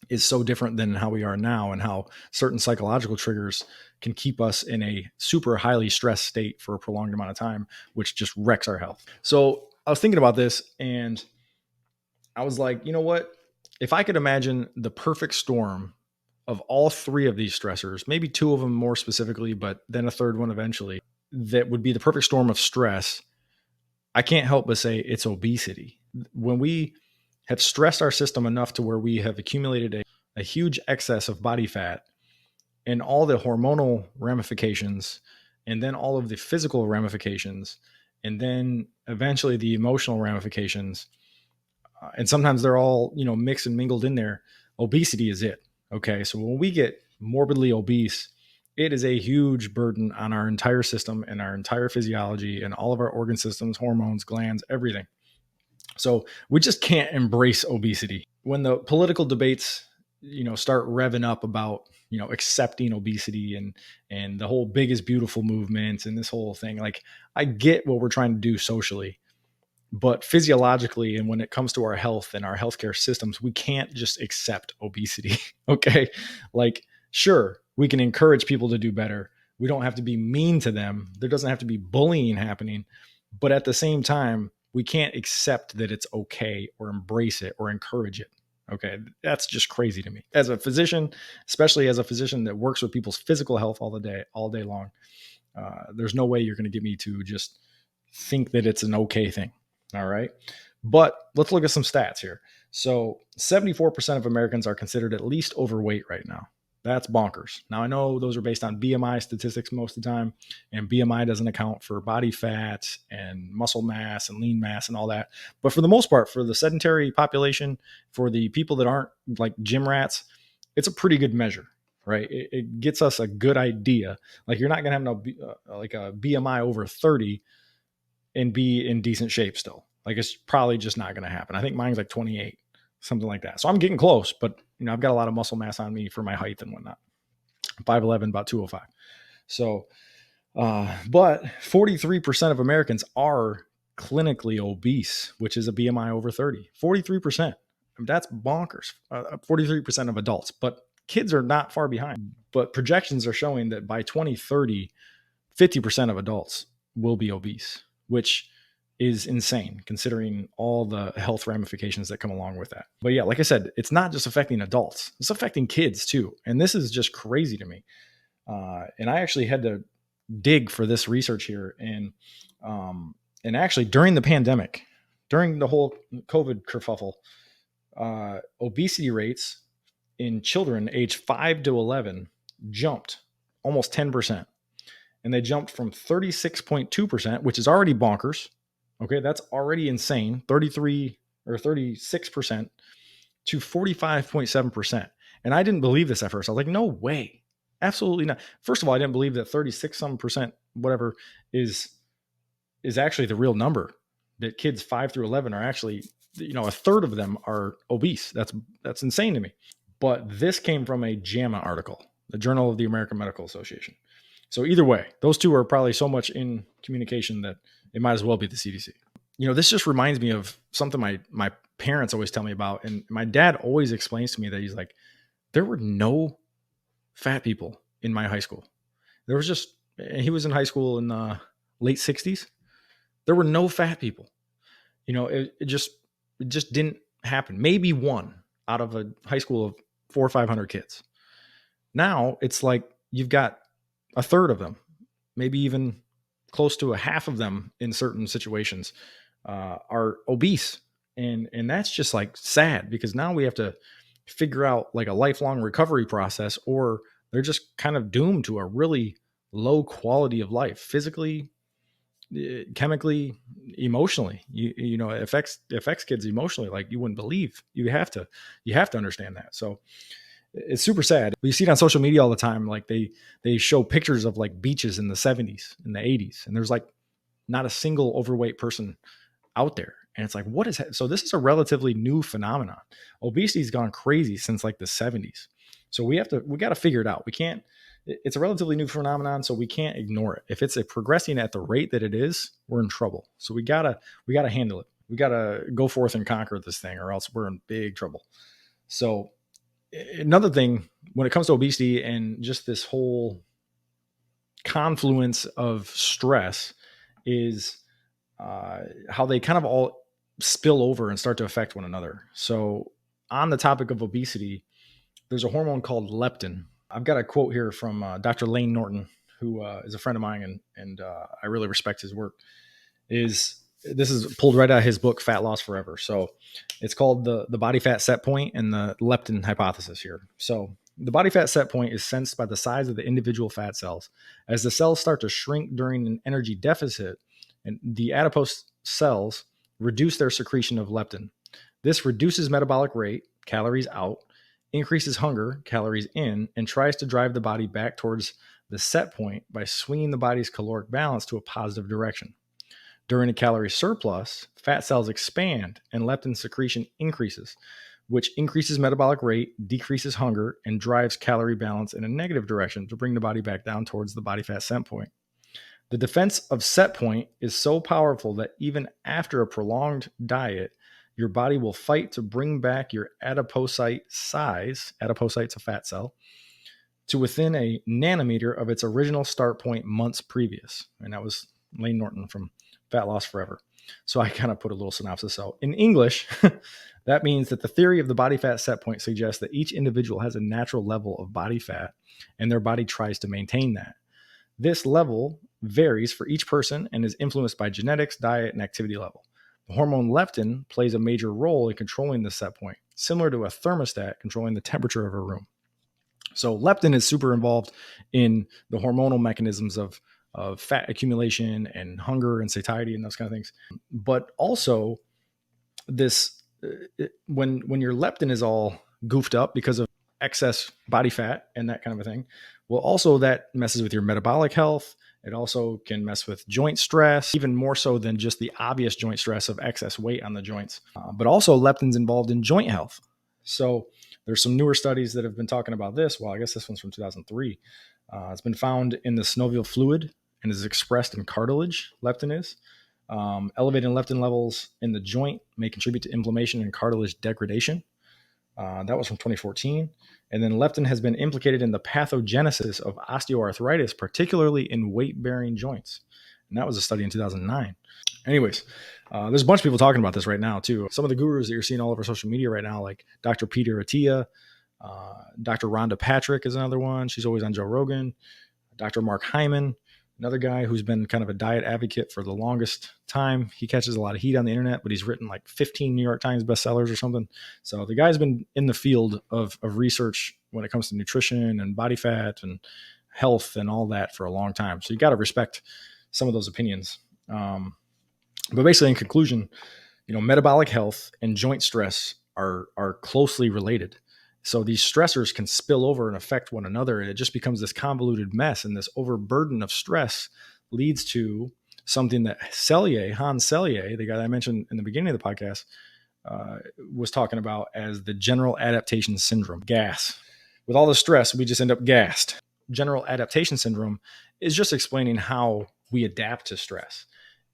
[SPEAKER 1] is so different than how we are now, and how certain psychological triggers can keep us in a super highly stressed state for a prolonged amount of time, which just wrecks our health. So I was thinking about this, and I was like, you know what? If I could imagine the perfect storm of all three of these stressors, maybe two of them more specifically, but then a third one eventually, that would be the perfect storm of stress, I can't help but say it's obesity. When we have stressed our system enough to where we have accumulated a huge excess of body fat and all the hormonal ramifications, and then all of the physical ramifications, and then eventually the emotional ramifications, and sometimes they're all mixed and mingled in there. Obesity is it. Okay, so when we get morbidly obese, it is a huge burden on our entire system and our entire physiology and all of our organ systems, hormones, glands, everything. So we just can't embrace obesity. When the political debates start revving up about accepting obesity and the whole big is beautiful movement and this whole thing, like, I get what we're trying to do socially, but physiologically, and when it comes to our health and our healthcare systems, we can't just accept obesity. Okay, like, sure, we can encourage people to do better. We don't have to be mean to them. There doesn't have to be bullying happening, but at the same time, we can't accept that it's okay or embrace it or encourage it. Okay, that's just crazy to me. As a physician, especially as a physician that works with people's physical health all day long, there's no way you're going to get me to just think that it's an okay thing. All right. But let's look at some stats here. So 74% of Americans are considered at least overweight right now. That's bonkers. Now, I know those are based on BMI statistics most of the time, and BMI doesn't account for body fat and muscle mass and lean mass and all that. But for the most part, for the sedentary population, for the people that aren't like gym rats, it's a pretty good measure, right? It gets us a good idea. Like, you're not going to have like a BMI over 30 and be in decent shape still. Like, it's probably just not going to happen. I think mine's like 28, something like that. So I'm getting close, but I've got a lot of muscle mass on me for my height and whatnot. 5'11", about 205. So, but 43% of Americans are clinically obese, which is a BMI over 30. 43%. That's bonkers. 43% of adults, but kids are not far behind. But projections are showing that by 2030, 50% of adults will be obese, which is insane considering all the health ramifications that come along with that. But yeah, like I said, it's not just affecting adults, it's affecting kids too. And this is just crazy to me. And I actually had to dig for this research here. And actually during the pandemic, during the whole COVID kerfuffle, obesity rates in children aged 5 to 11 jumped almost 10%. And they jumped from 36.2%, which is already bonkers. Okay, that's already insane. 33 or 36% to 45.7%. And I didn't believe this at first. I was like, no way. Absolutely not. First of all, I didn't believe that 36 some percent, whatever, is actually the real number. That kids 5 through 11 are actually, a third of them are obese. That's insane to me. But this came from a JAMA article, the Journal of the American Medical Association. So either way, those two are probably so much in communication that it might as well be the CDC. This just reminds me of something my parents always tell me about. And my dad always explains to me that he's like, there were no fat people in my high school. There was just, he was in high school in the late 60s. There were no fat people. It just didn't happen. Maybe one out of a high school of 400 or 500 kids. Now it's like you've got a third of them, maybe even close to a half of them in certain situations are obese. And that's just like sad, because now we have to figure out like a lifelong recovery process, or they're just kind of doomed to a really low quality of life, physically, chemically, emotionally. It affects kids emotionally like you wouldn't believe. You have to understand that. So it's super sad. You see it on social media all the time. Like they show pictures of like beaches in the 70s and the 80s, and there's like not a single overweight person out there. And it's like, what is that? So this is a relatively new phenomenon. Obesity's gone crazy since like the 70s. So we got to figure it out. It's a relatively new phenomenon, so we can't ignore it. If it's progressing at the rate that it is, we're in trouble. So we gotta handle it. We gotta go forth and conquer this thing, or else we're in big trouble. So another thing, when it comes to obesity and just this whole confluence of stress, is how they kind of all spill over and start to affect one another. So on the topic of obesity, there's a hormone called leptin. I've got a quote here from Dr. Lane Norton, who is a friend of mine, and I really respect his work. This is pulled right out of his book, Fat Loss Forever. So it's called the body fat set point and the leptin hypothesis here. So the body fat set point is sensed by the size of the individual fat cells. As the cells start to shrink during an energy deficit, and the adipose cells reduce their secretion of leptin. This reduces metabolic rate, calories out, increases hunger, calories in, and tries to drive the body back towards the set point by swinging the body's caloric balance to a positive direction. During a calorie surplus, fat cells expand and leptin secretion increases, which increases metabolic rate, decreases hunger, and drives calorie balance in a negative direction to bring the body back down towards the body fat set point. The defense of set point is so powerful that even after a prolonged diet, your body will fight to bring back your adipocyte size, adipocyte's a fat cell, to within a nanometer of its original start point months previous. And that was Lane Norton from Fat Loss Forever. So I kind of put a little synopsis out. In English, that means that the theory of the body fat set point suggests that each individual has a natural level of body fat, and their body tries to maintain that. This level varies for each person and is influenced by genetics, diet, and activity level. The hormone leptin plays a major role in controlling the set point, similar to a thermostat controlling the temperature of a room. So leptin is super involved in the hormonal mechanisms of fat accumulation and hunger and satiety and those kind of things. But also this, when your leptin is all goofed up because of excess body fat and that kind of a thing, well, also that messes with your metabolic health. It also can mess with joint stress, even more so than just the obvious joint stress of excess weight on the joints. But also leptin's involved in joint health. So there's some newer studies that have been talking about this. Well, I guess this one's from 2003. It's been found in the synovial fluid and is expressed in cartilage, leptin is. Elevated leptin levels in the joint may contribute to inflammation and cartilage degradation. That was from 2014. And then leptin has been implicated in the pathogenesis of osteoarthritis, particularly in weight-bearing joints. And that was a study in 2009. Anyways, there's a bunch of people talking about this right now, too. Some of the gurus that you're seeing all over social media right now, like Dr. Peter Attia, Dr. Rhonda Patrick is another one. She's always on Joe Rogan. Dr. Mark Hyman, another guy who's been kind of a diet advocate for the longest time. He catches a lot of heat on the internet, but he's written like 15 New York Times bestsellers or something. So the guy's been in the field of research when it comes to nutrition and body fat and health and all that for a long time. So you got to respect some of those opinions. But basically, in conclusion, metabolic health and joint stress are closely related. So these stressors can spill over and affect one another, and it just becomes this convoluted mess. And this overburden of stress leads to something that Hans Selye, the guy that I mentioned in the beginning of the podcast, was talking about as the general adaptation syndrome, gas. With all the stress, we just end up gassed. General adaptation syndrome is just explaining how we adapt to stress.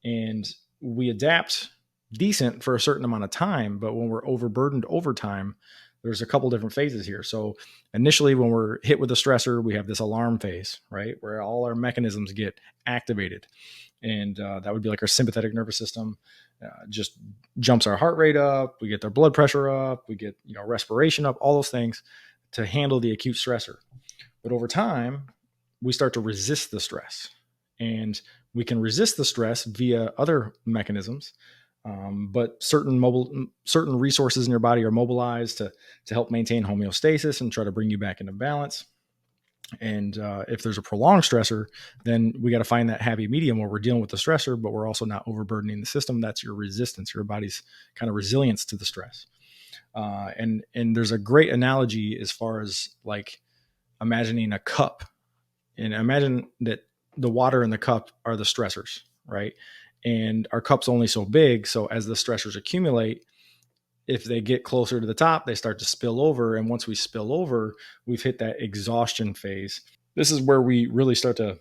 [SPEAKER 1] And we adapt decent for a certain amount of time, but when we're overburdened over time, there's a couple different phases here. So initially, when we're hit with a stressor, we have this alarm phase, right? Where all our mechanisms get activated. And that would be like our sympathetic nervous system just jumps our heart rate up. We get their blood pressure up. We get, respiration up, all those things to handle the acute stressor. But over time, we start to resist the stress. And we can resist the stress via other mechanisms. But certain resources in your body are mobilized to help maintain homeostasis and try to bring you back into balance. And if there's a prolonged stressor, then we got to find that happy medium where we're dealing with the stressor, but we're also not overburdening the system. That's your resistance, your body's kind of resilience to the stress. And there's a great analogy as far as like imagining a cup, and imagine that the water in the cup are the stressors, right? And our cup's only so big. So as the stressors accumulate, if they get closer to the top, they start to spill over. And once we spill over, we've hit that exhaustion phase. This is where we really start to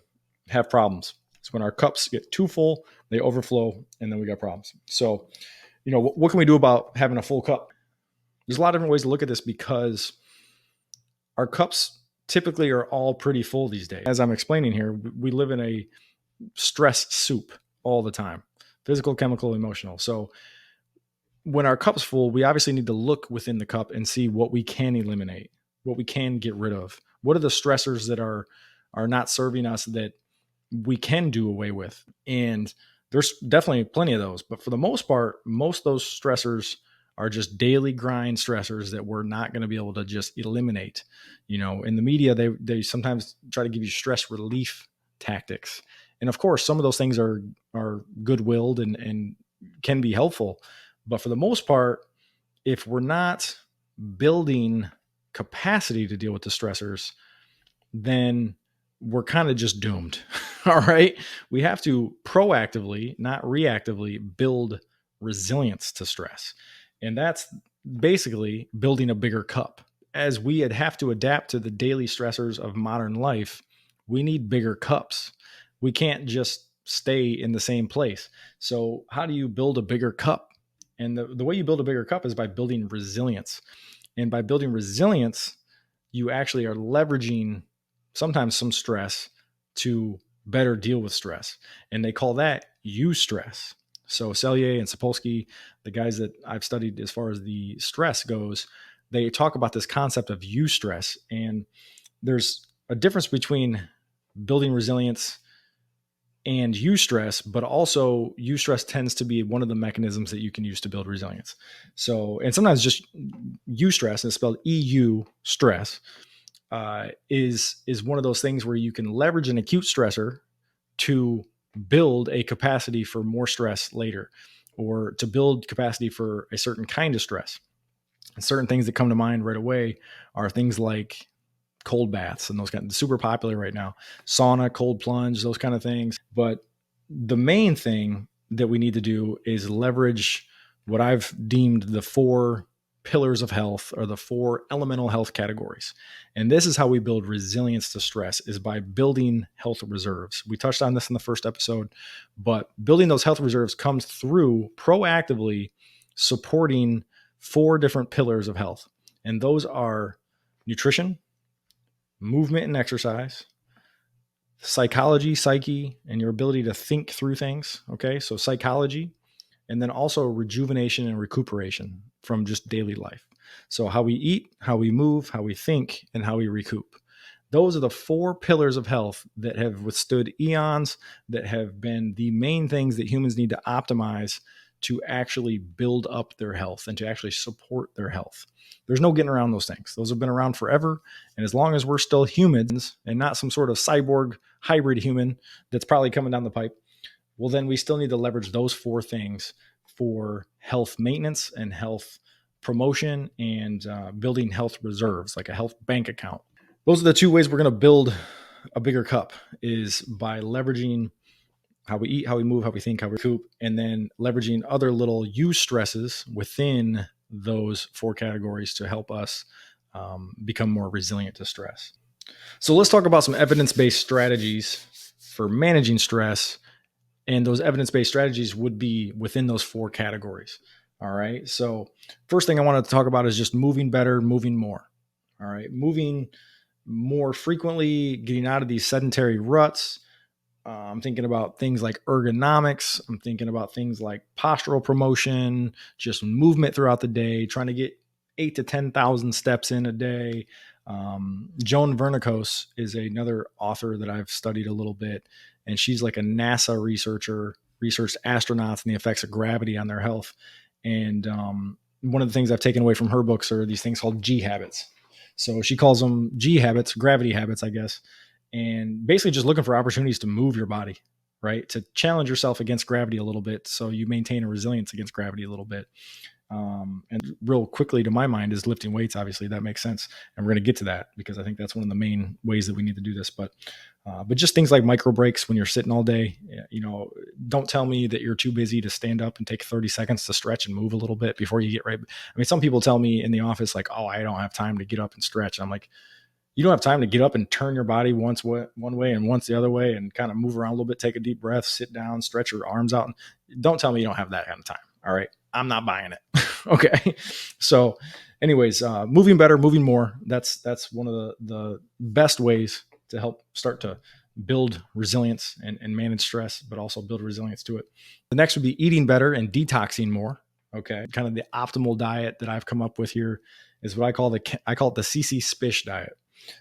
[SPEAKER 1] have problems. It's when our cups get too full, they overflow, and then we got problems. So, what can we do about having a full cup? There's a lot of different ways to look at this because our cups typically are all pretty full these days. As I'm explaining here, we live in a stress soup all the time, physical, chemical, emotional. So when our cup's full, we obviously need to look within the cup and see what we can eliminate. what we can get rid of? What are the stressors that are not serving us that we can do away with? And there's definitely plenty of those, but for the most part, most of those stressors are just daily grind stressors that we're not going to be able to just eliminate. In the media, they sometimes try to give you stress relief tactics. And of course, some of those things are good-willed and can be helpful. But for the most part, if we're not building capacity to deal with the stressors, then we're kind of just doomed. All right. We have to proactively, not reactively, build resilience to stress. And that's basically building a bigger cup. As we have to adapt to the daily stressors of modern life, we need bigger cups. We can't just stay in the same place. So how do you build a bigger cup? And the way you build a bigger cup is by building resilience. And by building resilience, you actually are leveraging sometimes some stress to better deal with stress. And they call that eustress. So Selye and Sapolsky, the guys that I've studied as far as the stress goes, they talk about this concept of eustress. And there's a difference between building resilience and eustress, but also eustress tends to be one of the mechanisms that you can use to build resilience. So, and sometimes just eustress, and it's spelled EU stress, is one of those things where you can leverage an acute stressor to build a capacity for more stress later, or to build capacity for a certain kind of stress. And certain things that come to mind right away are things like cold baths, and those kind of super popular right now, sauna, cold plunge, those kind of things. But the main thing that we need to do is leverage what I've deemed the 4 pillars of health, or the 4 elemental health categories. And this is how we build resilience to stress, is by building health reserves. We touched on this in the first episode, but building those health reserves comes through proactively supporting 4 different pillars of health. And those are nutrition, movement and exercise, psychology, psyche, and your ability to think through things. Okay. So psychology, and then also rejuvenation and recuperation from just daily life. So how we eat, how we move, how we think, and how we recoup. Those are the 4 pillars of health that have withstood eons, that have been the main things that humans need to optimize to actually build up their health and to actually support their health. There's no getting around those things. Those have been around forever. And as long as we're still humans and not some sort of cyborg hybrid human that's probably coming down the pipe, well, then we still need to leverage those 4 things for health maintenance and health promotion, and building health reserves, like a health bank account. Those are the 2 ways we're going to build a bigger cup, is by leveraging how we eat, how we move, how we think, how we recoup, and then leveraging other little stresses within those 4 categories to help us become more resilient to stress. So let's talk about some evidence-based strategies for managing stress. And those evidence-based strategies would be within those 4 categories. All right. So first thing I want to talk about is just moving better, moving more. All right. Moving more frequently, getting out of these sedentary ruts. I'm thinking about things like ergonomics. I'm thinking about things like postural promotion, just movement throughout the day, trying to get 8 to 10,000 steps in a day. Joan Vernikos is another author that I've studied a little bit, and she's like a NASA researcher, researched astronauts and the effects of gravity on their health. And one of the things I've taken away from her books are these things called G habits. So she calls them G habits, gravity habits, I guess. And basically just looking for opportunities to move your body, right? To challenge yourself against gravity a little bit, so you maintain a resilience against gravity a little bit. And real quickly, to my mind, is lifting weights. Obviously, that makes sense, and we're going to get to that because I think that's one of the main ways that we need to do this. But just things like micro breaks when you're sitting all day. Don't tell me that you're too busy to stand up and take 30 seconds to stretch and move a little bit before you get right. I mean, some people tell me in the office like, "Oh, I don't have time to get up and stretch." And I'm like, you don't have time to get up and turn your body once one way and once the other way and kind of move around a little bit, take a deep breath, sit down, stretch your arms out. Don't tell me you don't have that kind of time. All right. I'm not buying it. Okay. So anyways, moving better, moving more. That's one of the best ways to help start to build resilience and manage stress, but also build resilience to it. The next would be eating better and detoxing more. Okay. Kind of the optimal diet that I've come up with here is what I call it the CC Spish diet.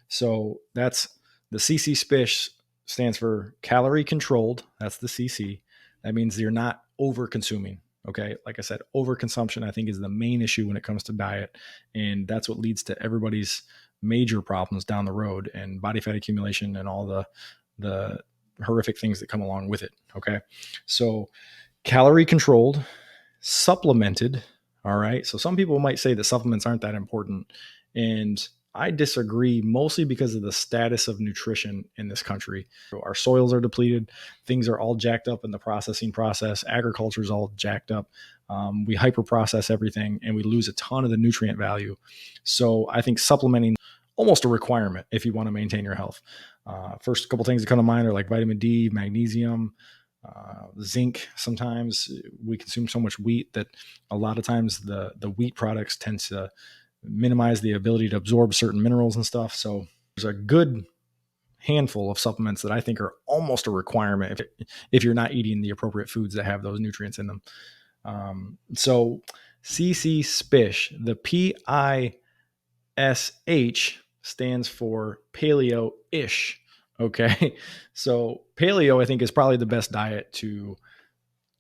[SPEAKER 1] So that's the CC Spish stands for calorie controlled. That's the CC. That means you're not over consuming. Okay. Like I said, overconsumption, I think, is the main issue when it comes to diet. And that's what leads to everybody's major problems down the road and body fat accumulation and all the horrific things that come along with it. Okay. So calorie controlled, supplemented. All right. So some people might say that supplements aren't that important. And I disagree, mostly because of the status of nutrition in this country. Our soils are depleted. Things are all jacked up in the processing process. Agriculture is all jacked up. We hyper process everything and we lose a ton of the nutrient value. So I think supplementing almost a requirement if you want to maintain your health. First couple things that come to mind are like vitamin D, magnesium, zinc. Sometimes we consume so much wheat that a lot of times the wheat products tend to minimize the ability to absorb certain minerals and stuff. So there's a good handful of supplements that I think are almost a requirement if you're not eating the appropriate foods that have those nutrients in them. So CC Spish, the PISH stands for paleo-ish. Okay. So paleo, I think, is probably the best diet to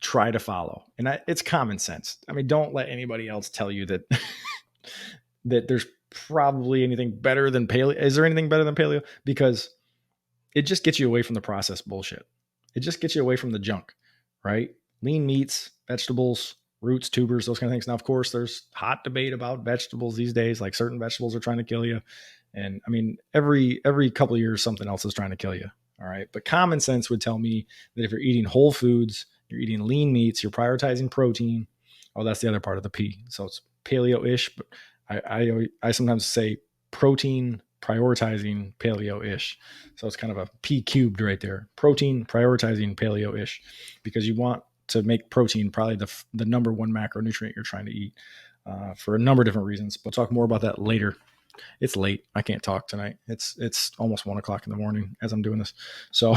[SPEAKER 1] try to follow. And it's common sense. I mean, don't let anybody else tell you that that there's probably anything better than paleo. Is there anything better than paleo? Because it just gets you away from the processed bullshit. It just gets you away from the junk, right? Lean meats, vegetables, roots, tubers, those kind of things. Now, of course, there's hot debate about vegetables these days. Like certain vegetables are trying to kill you. And I mean, every couple of years, something else is trying to kill you. All right. But common sense would tell me that if you're eating whole foods, you're eating lean meats, you're prioritizing protein. Oh, that's the other part of the P. So it's paleo-ish, but I sometimes say protein prioritizing paleo-ish. So it's kind of a P cubed right there. Protein prioritizing paleo-ish, because you want to make protein probably the number one macronutrient you're trying to eat for a number of different reasons. We'll talk more about that later. It's late. I can't talk tonight. It's almost 1:00 in the morning as I'm doing this. So,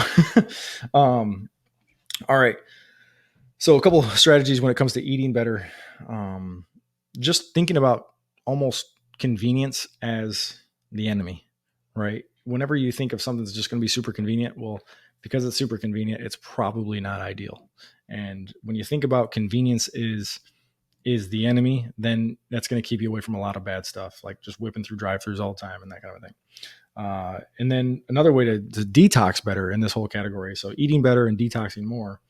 [SPEAKER 1] all right. So a couple of strategies when it comes to eating better. Just thinking about almost convenience as the enemy, right? Whenever you think of something that's just going to be super convenient, well, because it's super convenient, it's probably not ideal. And when you think about convenience is the enemy, then that's going to keep you away from a lot of bad stuff, like just whipping through drive-thrus all the time and that kind of thing. And then another way to detox better in this whole category, so eating better and detoxing more,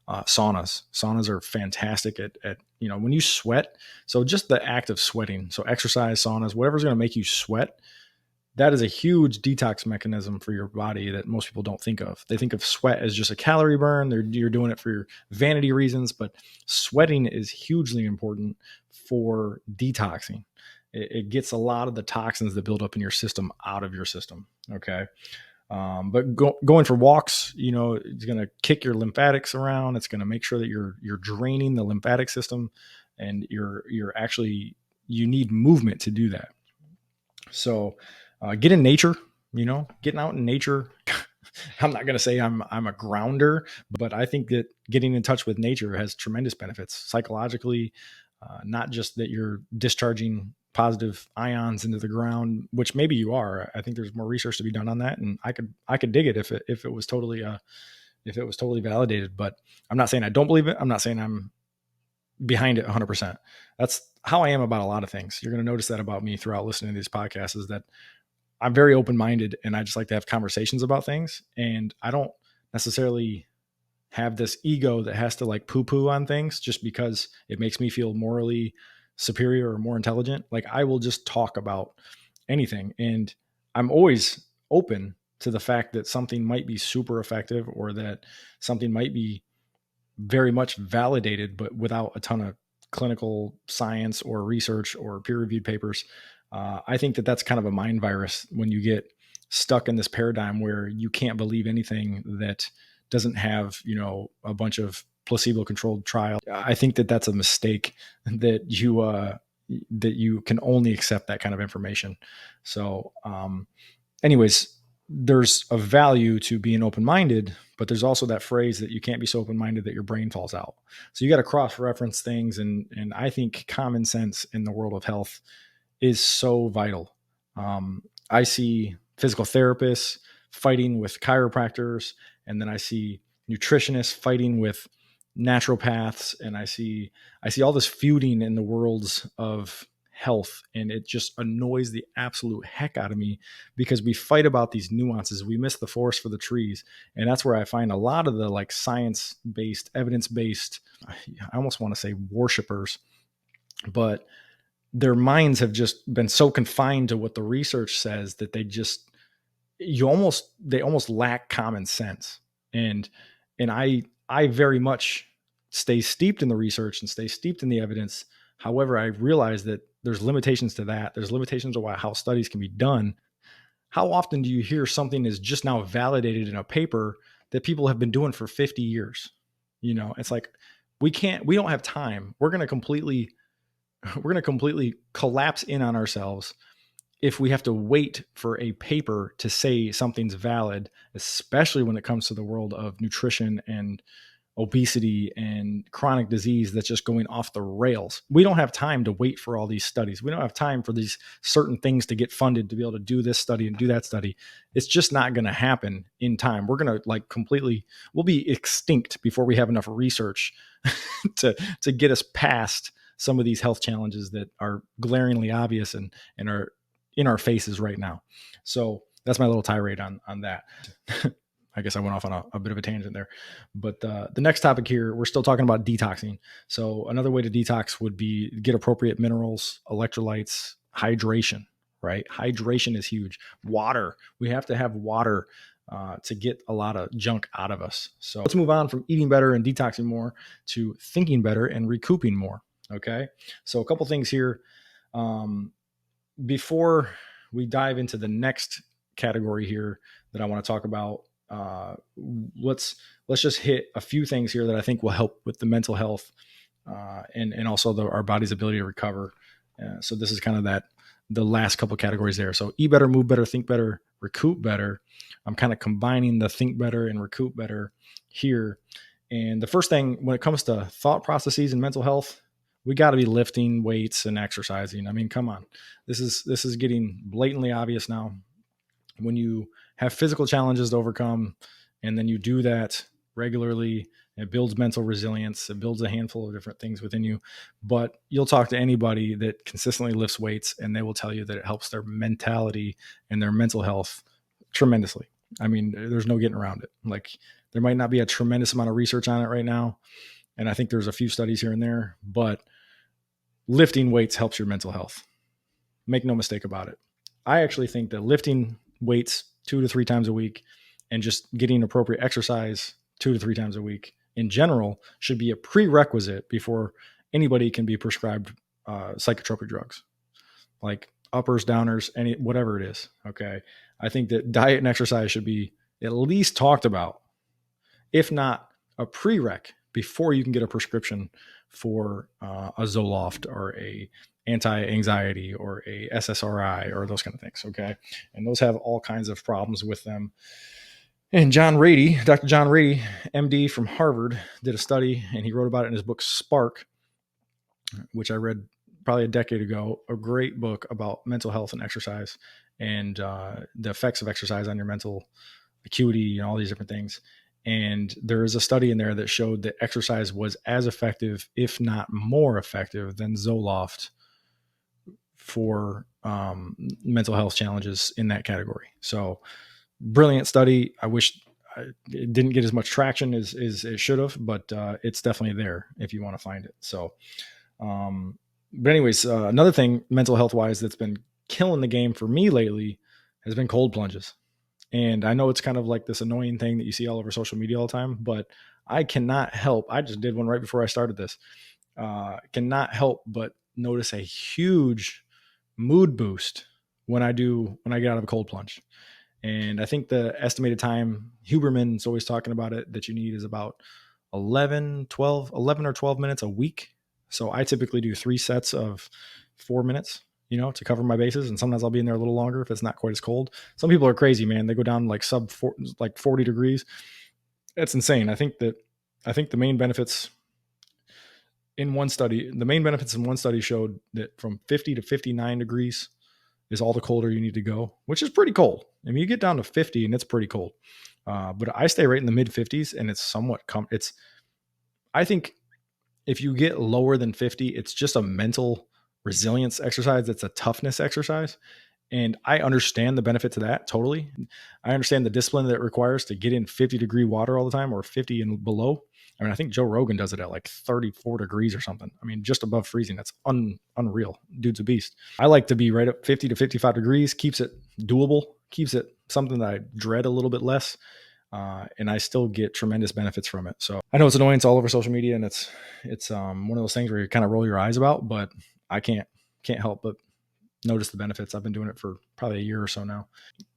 [SPEAKER 1] saunas are fantastic at when you sweat. So just the act of sweating, so exercise, saunas, whatever's going to make you sweat, that is a huge detox mechanism for your body that most people don't think of. They think of sweat as just a calorie burn. You're doing it for your vanity reasons, but sweating is hugely important for detoxing. It gets a lot of the toxins that build up in your system out of your system. Okay. But going for walks, it's going to kick your lymphatics around. It's going to make sure that you're draining the lymphatic system, and you need movement to do that. So get in nature, getting out in nature. I'm not going to say I'm a grounder, but I think that getting in touch with nature has tremendous benefits psychologically, not just that you're discharging positive ions into the ground, which maybe you are. I think there's more research to be done on that, and I could dig it if it was totally validated. But I'm not saying I don't believe it. I'm not saying I'm behind it 100%. That's how I am about a lot of things. You're going to notice that about me throughout listening to these podcasts, is that I'm very open-minded and I just like to have conversations about things. And I don't necessarily have this ego that has to like poo-poo on things just because it makes me feel morally superior or more intelligent. Like I will just talk about anything, and I'm always open to the fact that something might be super effective or that something might be very much validated, but without a ton of clinical science or research or peer-reviewed papers. I think that that's kind of a mind virus when you get stuck in this paradigm where you can't believe anything that doesn't have, a bunch of placebo-controlled trial. I think that that's a mistake, that you can only accept that kind of information. So, anyways, there's a value to being open-minded, but there's also that phrase that you can't be so open-minded that your brain falls out. So you got to cross-reference things. And I think common sense in the world of health is so vital. I see physical therapists fighting with chiropractors, and then I see nutritionists fighting with naturopaths, and I see all this feuding in the worlds of health, and it just annoys the absolute heck out of me because we fight about these nuances. We miss the forest for the trees, and that's where I find a lot of the like science-based, evidence-based, I almost want to say worshipers, but their minds have just been so confined to what the research says that they almost lack common sense. And I very much stay steeped in the research and stay steeped in the evidence. However, I realize that there's limitations to that. There's limitations to how studies can be done. How often do you hear something is just now validated in a paper that people have been doing for 50 years? It's like we don't have time. We're going to completely collapse in on ourselves if we have to wait for a paper to say something's valid, especially when it comes to the world of nutrition and obesity and chronic disease that's just going off the rails. We don't have time to wait for all these studies. We don't have time for these certain things to get funded to be able to do this study and do that study. It's just not going to happen in time. We're going to we'll be extinct before we have enough research to get us past some of these health challenges that are glaringly obvious and are in our faces right now. So that's my little tirade on that. I guess I went off on a bit of a tangent there, but the next topic here, we're still talking about detoxing. So another way to detox would be get appropriate minerals, electrolytes, hydration, right? Hydration is huge. Water. We have to have water to get a lot of junk out of us. So let's move on from eating better and detoxing more to thinking better and recouping more. Okay. So a couple things here. Before we dive into the next category here that I want to talk about, let's just hit a few things here that I think will help with the mental health and also our body's ability to recover. So this is kind of the last couple categories there. So eat better, move better, think better, recoup better. I'm kind of combining the think better and recoup better here. And the first thing when it comes to thought processes and mental health, we got to be lifting weights and exercising. I mean, come on. This is getting blatantly obvious now. When you have physical challenges to overcome, and then you do that regularly, it builds mental resilience. It builds a handful of different things within you. But you'll talk to anybody that consistently lifts weights, and they will tell you that it helps their mentality and their mental health tremendously. I mean, there's no getting around it. Like, there might not be a tremendous amount of research on it right now, and I think there's a few studies here and there, but lifting weights helps your mental health. Make no mistake about it. I actually think that lifting weights 2 to 3 times a week and just getting appropriate exercise 2 to 3 times a week in general should be a prerequisite before anybody can be prescribed psychotropic drugs, like uppers, downers, whatever it is. Okay. I think that diet and exercise should be at least talked about, if not a prereq, before you can get a prescription for a Zoloft or a anti-anxiety or a SSRI or those kind of things. Okay. And those have all kinds of problems with them. And Dr. John Rady, MD from Harvard, did a study, and he wrote about it in his book, Spark, which I read probably a decade ago, a great book about mental health and exercise and the effects of exercise on your mental acuity and all these different things. And there is a study in there that showed that exercise was as effective, if not more effective, than Zoloft for mental health challenges in that category. So brilliant study. I wish it didn't get as much traction as it should have, but it's definitely there if you want to find it. So, but anyways, another thing mental health wise that's been killing the game for me lately has been cold plunges. And I know it's kind of like this annoying thing that you see all over social media all the time, but I cannot help. I just did one right before I started this. Cannot help but notice a huge mood boost when I get out of a cold plunge. And I think the estimated time, Huberman's always talking about it, that you need is about 11 or 12 minutes a week. So I typically do 3 sets of 4 minutes to cover my bases. And sometimes I'll be in there a little longer if it's not quite as cold. Some people are crazy, man. They go down like 40 degrees. That's insane. I think the main benefits in one study showed that from 50 to 59 degrees is all the colder you need to go, which is pretty cold. I mean, you get down to 50 and it's pretty cold. But I stay right in the mid 50s and it's somewhat I think if you get lower than 50, it's just a mental resilience exercise. It's a toughness exercise. And I understand the benefit to that totally. I understand the discipline that it requires to get in 50-degree water all the time, or 50 and below. I mean, I think Joe Rogan does it at like 34 degrees or something. I mean, just above freezing. That's unreal. Dude's a beast. I like to be right at 50 to 55 degrees, keeps it doable, keeps it something that I dread a little bit less. And I still get tremendous benefits from it. So I know it's annoying. It's all over social media, and it's one of those things where you kind of roll your eyes about, but I can't help but notice the benefits. I've been doing it for probably a year or so now.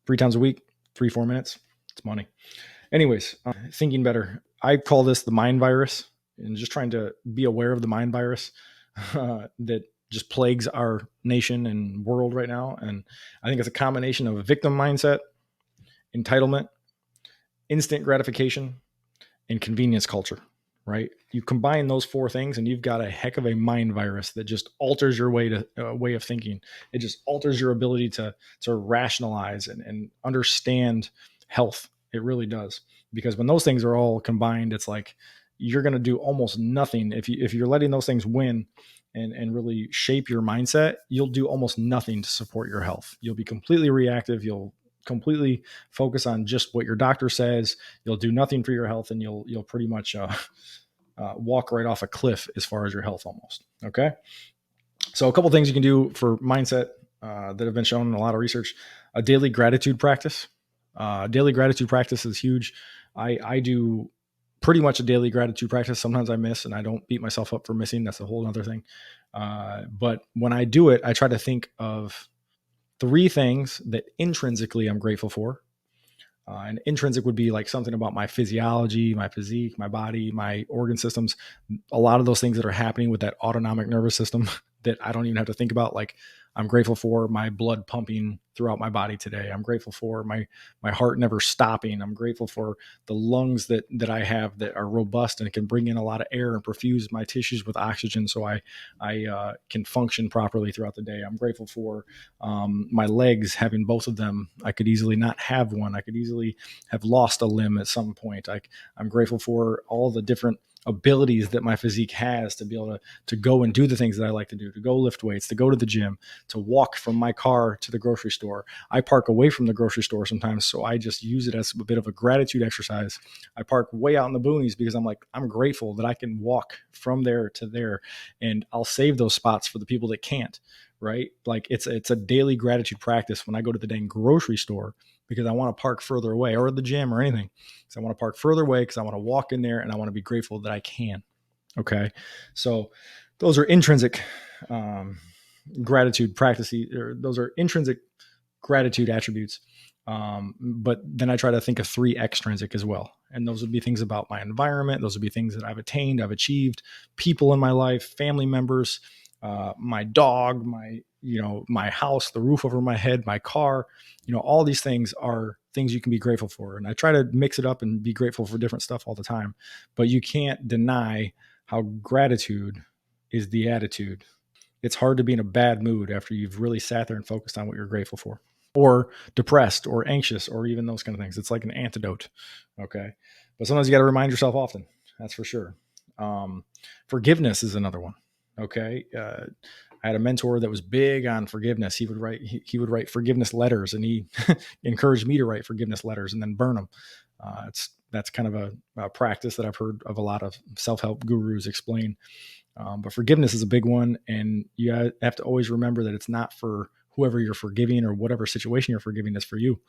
[SPEAKER 1] 3 times a week, 3-4 minutes. It's money. Anyways, thinking better. I call this the mind virus, and just trying to be aware of the mind virus that just plagues our nation and world right now. And I think it's a combination of a victim mindset, entitlement, instant gratification, and convenience culture, right? You combine those 4 things and you've got a heck of a mind virus that just alters your way of thinking. It just alters your ability to rationalize and understand health. It really does. Because when those things are all combined, it's like you're going to do almost nothing. If you're letting those things win and really shape your mindset, you'll do almost nothing to support your health. You'll be completely reactive. You'll completely focus on just what your doctor says. You'll do nothing for your health, and you'll pretty much walk right off a cliff as far as your health almost. Okay. So a couple things you can do for mindset that have been shown in a lot of research. A daily gratitude practice. Daily gratitude practice is huge. I do pretty much a daily gratitude practice. Sometimes I miss, and I don't beat myself up for missing. That's a whole other thing. But when I do it, I try to think of 3 things that intrinsically I'm grateful for. And intrinsic would be like something about my physiology, my physique, my body, my organ systems, a lot of those things that are happening with that autonomic nervous system that I don't even have to think about. Like, I'm grateful for my blood pumping throughout my body today. I'm grateful for my heart never stopping. I'm grateful for the lungs that I have that are robust and can bring in a lot of air and perfuse my tissues with oxygen so I can function properly throughout the day. I'm grateful for my legs, having both of them. I could easily not have one. I could easily have lost a limb at some point. I'm grateful for all the different abilities that my physique has to be able to go and do the things that I like to do, to go lift weights, to go to the gym, to walk from my car to the grocery store. I park away from the grocery store sometimes, so I just use it as a bit of a gratitude exercise. I park way out in the boonies because I'm grateful that I can walk from there to there, and I'll save those spots for the people that can't, right? Like it's a daily gratitude practice when I go to the dang grocery store, because I want to park further away, or the gym or anything. So I want to park further away because I want to walk in there and I want to be grateful that I can. Okay. So those are intrinsic gratitude practices, or those are intrinsic gratitude attributes. But then I try to think of 3 extrinsic as well. And those would be things about my environment. Those would be things that I've attained, I've achieved, people in my life, family members, my dog, my house, the roof over my head, my car, all these things are things you can be grateful for. And I try to mix it up and be grateful for different stuff all the time, but you can't deny how gratitude is the attitude. It's hard to be in a bad mood after you've really sat there and focused on what you're grateful for, or depressed or anxious, or even those kind of things. It's like an antidote. Okay. But sometimes you got to remind yourself often. That's for sure. Forgiveness is another one. Okay. I had a mentor that was big on forgiveness. He would write forgiveness letters, and he encouraged me to write forgiveness letters and then burn them. That's kind of a practice that I've heard of a lot of self-help gurus explain. But forgiveness is a big one, and you have to always remember that it's not for whoever you're forgiving or whatever situation you're forgiving. It's for you.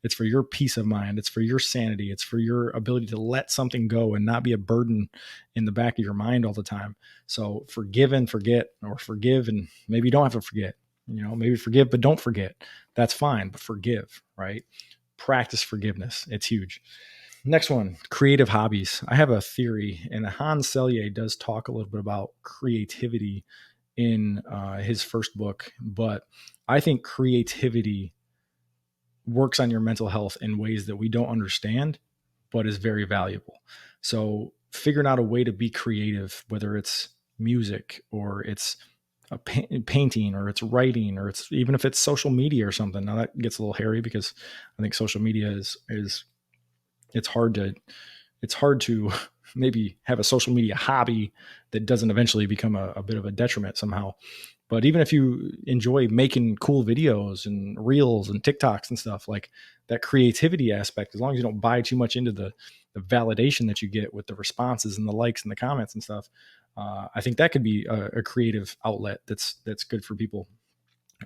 [SPEAKER 1] It's for your peace of mind. It's for your sanity. It's for your ability to let something go and not be a burden in the back of your mind all the time. So forgive and forget, or forgive and maybe you don't have to forget. Maybe forgive but don't forget. That's fine, but forgive, right? Practice forgiveness. It's huge. Next one, creative hobbies. I have a theory, and Hans Selye does talk a little bit about creativity in his first book, but I think creativity works on your mental health in ways that we don't understand, but is very valuable. So figuring out a way to be creative, whether it's music or it's a painting or it's writing or it's even if it's social media or something. Now that gets a little hairy because I think social media is it's hard to maybe have a social media hobby that doesn't eventually become a bit of a detriment somehow. But even if you enjoy making cool videos and reels and TikToks and stuff, like that creativity aspect, as long as you don't buy too much into the validation that you get with the responses and the likes and the comments and stuff, I think that could be a creative outlet that's good for people.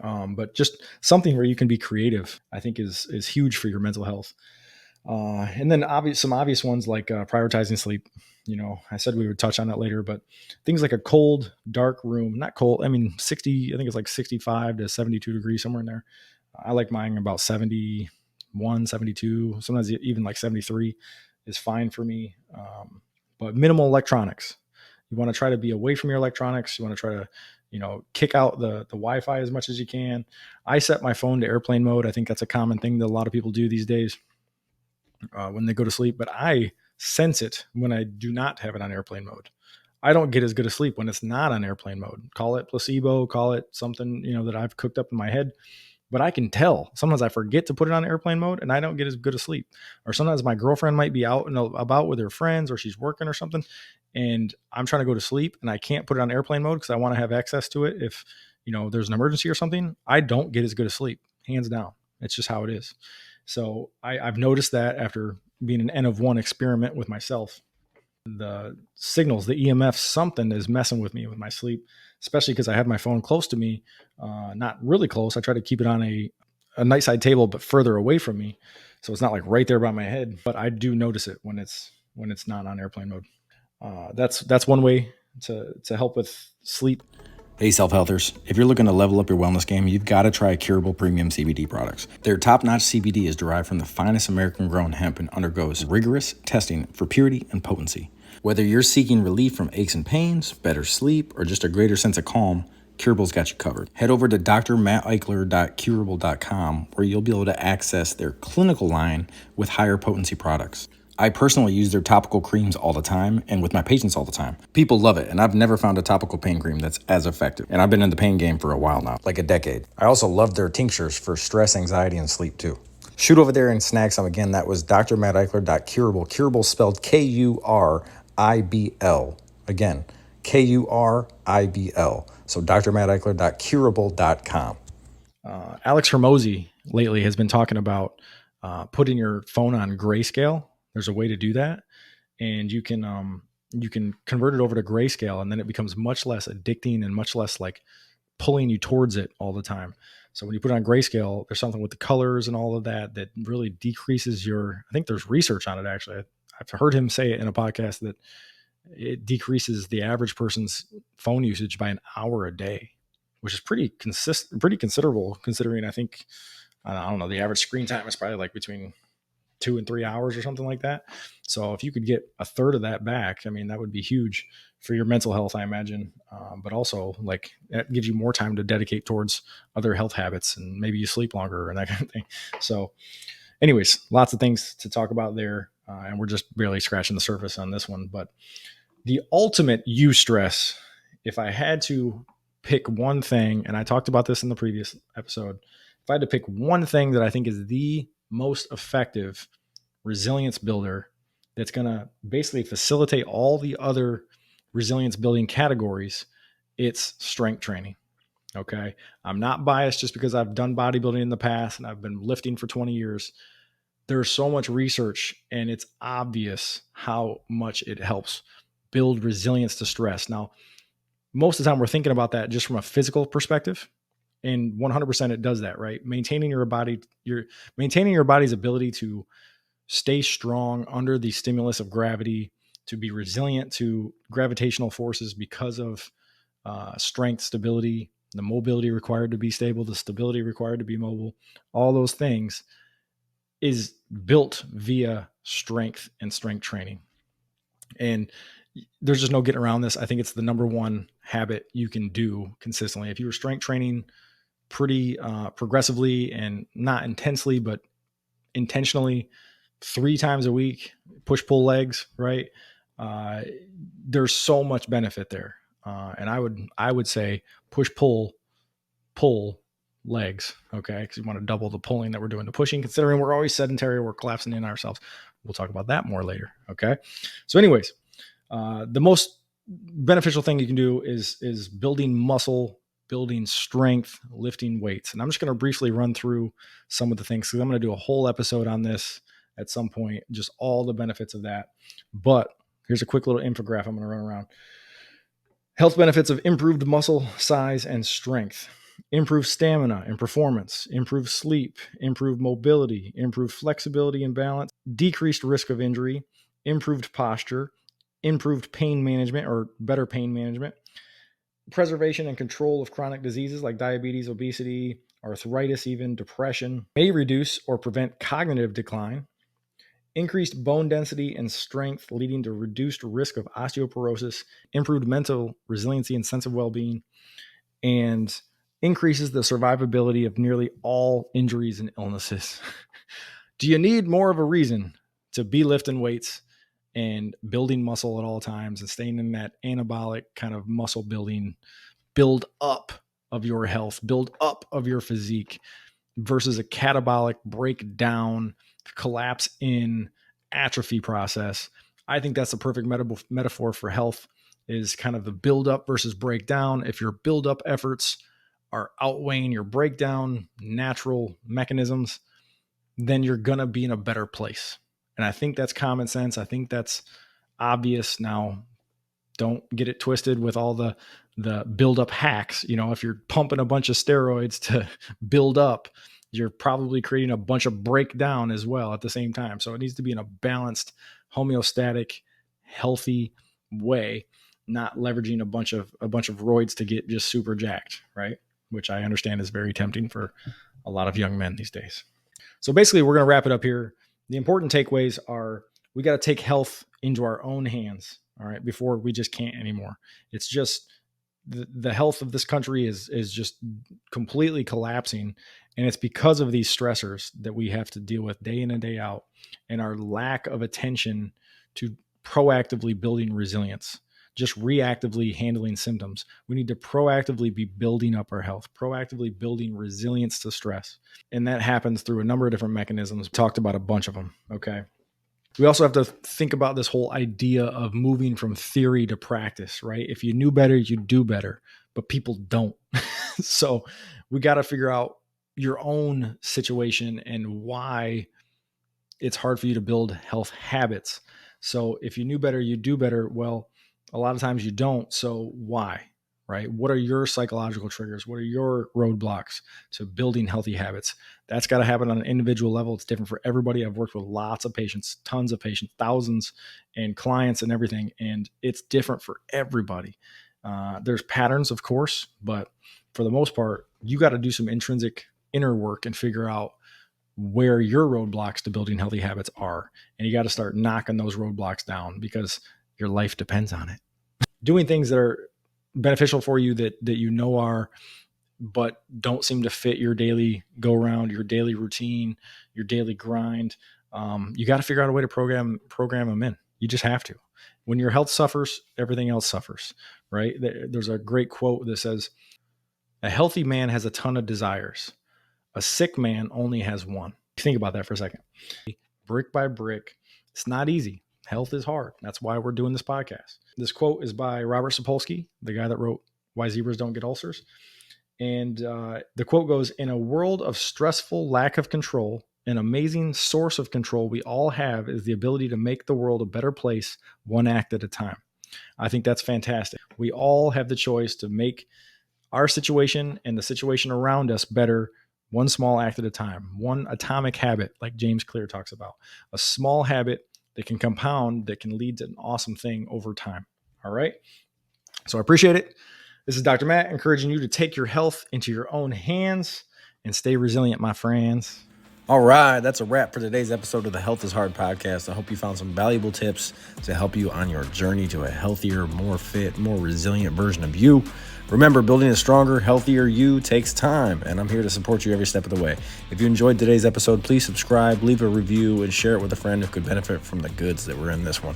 [SPEAKER 1] But just something where you can be creative, I think is huge for your mental health. And then some obvious ones like prioritizing sleep. I said we would touch on that later, but things like a cold, dark room, not cold. I mean, 60, I think it's like 65 to 72 degrees, somewhere in there. I like mine about 71, 72, sometimes even like 73 is fine for me. But minimal electronics. You want to try to be away from your electronics. You want to try to, kick out the Wi-Fi as much as you can. I set my phone to airplane mode. I think that's a common thing that a lot of people do these days when they go to sleep, but I sense it when I do not have it on airplane mode. I don't get as good a sleep when it's not on airplane mode. Call it placebo, call it something, that I've cooked up in my head, but I can tell. Sometimes I forget to put it on airplane mode and I don't get as good a sleep. Or sometimes my girlfriend might be out and about with her friends or she's working or something. And I'm trying to go to sleep and I can't put it on airplane mode because I want to have access to it. If, there's an emergency or something, I don't get as good a sleep, hands down. It's just how it is. So I've noticed that after being an N of one experiment with myself, the signals, the EMF, something is messing with me with my sleep, especially because I have my phone close to me, not really close. I try to keep it on a nightside table, but further away from me. So it's not like right there by my head, but I do notice it when it's not on airplane mode. That's one way to help with sleep.
[SPEAKER 2] Hey self-healthers, if you're looking to level up your wellness game, you've got to try Curable Premium CBD products. Their top-notch CBD is derived from the finest American-grown hemp and undergoes rigorous testing for purity and potency. Whether you're seeking relief from aches and pains, better sleep, or just a greater sense of calm, Curable's got you covered. Head over to drmatteicler.curable.com where you'll be able to access their clinical line with higher potency products. I personally use their topical creams all the time and with my patients all the time. People love it, and I've never found a topical pain cream that's as effective. And I've been in the pain game for a while now, like a decade. I also love their tinctures for stress, anxiety, and sleep too. Shoot over there and snag some. Again, that was drmatteicler.curable. Curable spelled Kuribl. Again, Kuribl. So drmatteicler.curable.com.
[SPEAKER 1] Alex Hormozy lately has been talking about putting your phone on grayscale. There's a way to do that, and you can convert it over to grayscale, and then it becomes much less addicting and much less like pulling you towards it all the time. So when you put it on grayscale, there's something with the colors and all of that really decreases your. I think there's research on it actually. I've heard him say it in a podcast that it decreases the average person's phone usage by an hour a day, which is pretty considerable considering I don't know, the average screen time is probably like between 2 and 3 hours or something like that. So if you could get a third of that back, I mean, that would be huge for your mental health, I imagine. But also like that gives you more time to dedicate towards other health habits and maybe you sleep longer and that kind of thing. So anyways, lots of things to talk about there. And we're just barely scratching the surface on this one, but the ultimate eustress, if I had to pick one thing, and I talked about this in the previous episode, if I had to pick one thing that I think is the most effective resilience builder that's going to basically facilitate all the other resilience building categories, it's strength training. Okay. I'm not biased just because I've done bodybuilding in the past and I've been lifting for 20 years. There's so much research and it's obvious how much it helps build resilience to stress. Now, most of the time we're thinking about that just from a physical perspective, and 100% it does that, right? Maintaining your body's ability to stay strong under the stimulus of gravity, to be resilient to gravitational forces because of strength, stability, the mobility required to be stable, the stability required to be mobile, all those things is built via strength and strength training. And there's just no getting around this. I think it's the number one habit you can do consistently. If you were strength training pretty progressively and not intensely, but intentionally 3 times a week, push pull legs, right? Uh, there's so much benefit there. And I would say push pull legs, okay? Because you want to double the pulling that we're doing, the pushing, considering we're always sedentary, we're collapsing in ourselves. We'll talk about that more later, okay? So, anyways, the most beneficial thing you can do is building muscle, building strength, lifting weights. And I'm just going to briefly run through some of the things because I'm going to do a whole episode on this at some point, just all the benefits of that. But here's a quick little infographic I'm going to run around. Health benefits of improved muscle size and strength, improved stamina and performance, improved sleep, improved mobility, improved flexibility and balance, decreased risk of injury, improved posture, improved pain management or better pain management, preservation and control of chronic diseases like diabetes, obesity, arthritis, even depression, may reduce or prevent cognitive decline, increased bone density and strength, leading to reduced risk of osteoporosis, improved mental resiliency and sense of well-being, and increases the survivability of nearly all injuries and illnesses. Do you need more of a reason to be lifting weights and building muscle at all times and staying in that anabolic kind of muscle building, build up of your health, build up of your physique versus a catabolic breakdown, collapse in atrophy process? I think that's a perfect metaphor for health, is kind of the build up versus breakdown. If your build up efforts are outweighing your breakdown natural mechanisms, then you're going to be in a better place. And I think that's common sense. I think that's obvious. Now, don't get it twisted with all the build up hacks. You know, if you're pumping a bunch of steroids to build up, you're probably creating a bunch of breakdown as well at the same time. So it needs to be in a balanced, homeostatic, healthy way, not leveraging a bunch of roids to get just super jacked, right? Which I understand is very tempting for a lot of young men these days. So basically, we're going to wrap it up here. The important takeaways are we got to take health into our own hands, all right, before we just can't anymore. It's just the health of this country is just completely collapsing. And it's because of these stressors that we have to deal with day in and day out, and our lack of attention to proactively building resilience, just reactively handling symptoms. We need to proactively be building up our health, proactively building resilience to stress. And that happens through a number of different mechanisms. We talked about a bunch of them. Okay. We also have to think about this whole idea of moving from theory to practice, right? If you knew better, you'd do better, but people don't. So we got to figure out your own situation and why it's hard for you to build health habits. So if you knew better, you'd do better. Well, a lot of times you don't. So why? Right? What are your psychological triggers? What are your roadblocks to building healthy habits? That's got to happen on an individual level. It's different for everybody. I've worked with lots of patients, tons of patients, thousands, and clients and everything. And it's different for everybody. There's patterns, of course, but for the most part, you got to do some intrinsic inner work and figure out where your roadblocks to building healthy habits are. And you got to start knocking those roadblocks down because your life depends on it. Doing things that are beneficial for you that you know are, but don't seem to fit your daily go around, your daily routine, your daily grind. You got to figure out a way to program them in. You just have to. When your health suffers, everything else suffers, right? There's a great quote that says, "A healthy man has a ton of desires. A sick man only has one." Think about that for a second. Brick by brick. It's not easy. Health is hard. That's why we're doing this podcast. This quote is by Robert Sapolsky, the guy that wrote Why Zebras Don't Get Ulcers. And the quote goes, "In a world of stressful lack of control, an amazing source of control we all have is the ability to make the world a better place, one act at a time." I think that's fantastic. We all have the choice to make our situation and the situation around us better, one small act at a time, one atomic habit, like James Clear talks about, a small habit that can compound, that can lead to an awesome thing over time. All right. So I appreciate it. This is Dr. Matt, encouraging you to take your health into your own hands and stay resilient, my friends.
[SPEAKER 2] All right, that's a wrap for today's episode of the Health is Hard podcast. I hope you found some valuable tips to help you on your journey to a healthier, more fit, more resilient version of you. Remember, building a stronger, healthier you takes time, and I'm here to support you every step of the way. If you enjoyed today's episode, please subscribe, leave a review, and share it with a friend who could benefit from the goods that were in this one.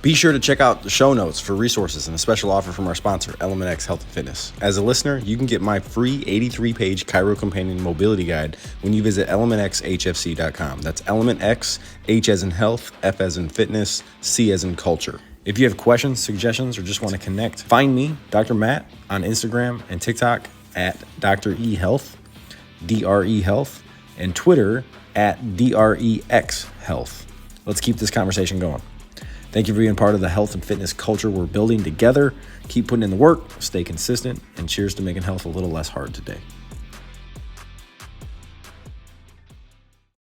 [SPEAKER 2] Be sure to check out the show notes for resources and a special offer from our sponsor, Element X Health and Fitness. As a listener, you can get my free 83-page Chiro Companion Mobility Guide when you visit elementxhfc.com. That's Element X, H as in health, F as in fitness, C as in culture. If you have questions, suggestions, or just want to connect, find me, Dr. Matt, on Instagram and TikTok at Dr. E Health, DRE Health, and Twitter at DREX Health. Let's keep this conversation going. Thank you for being part of the health and fitness culture we're building together. Keep putting in the work, stay consistent, and cheers to making health a little less hard today.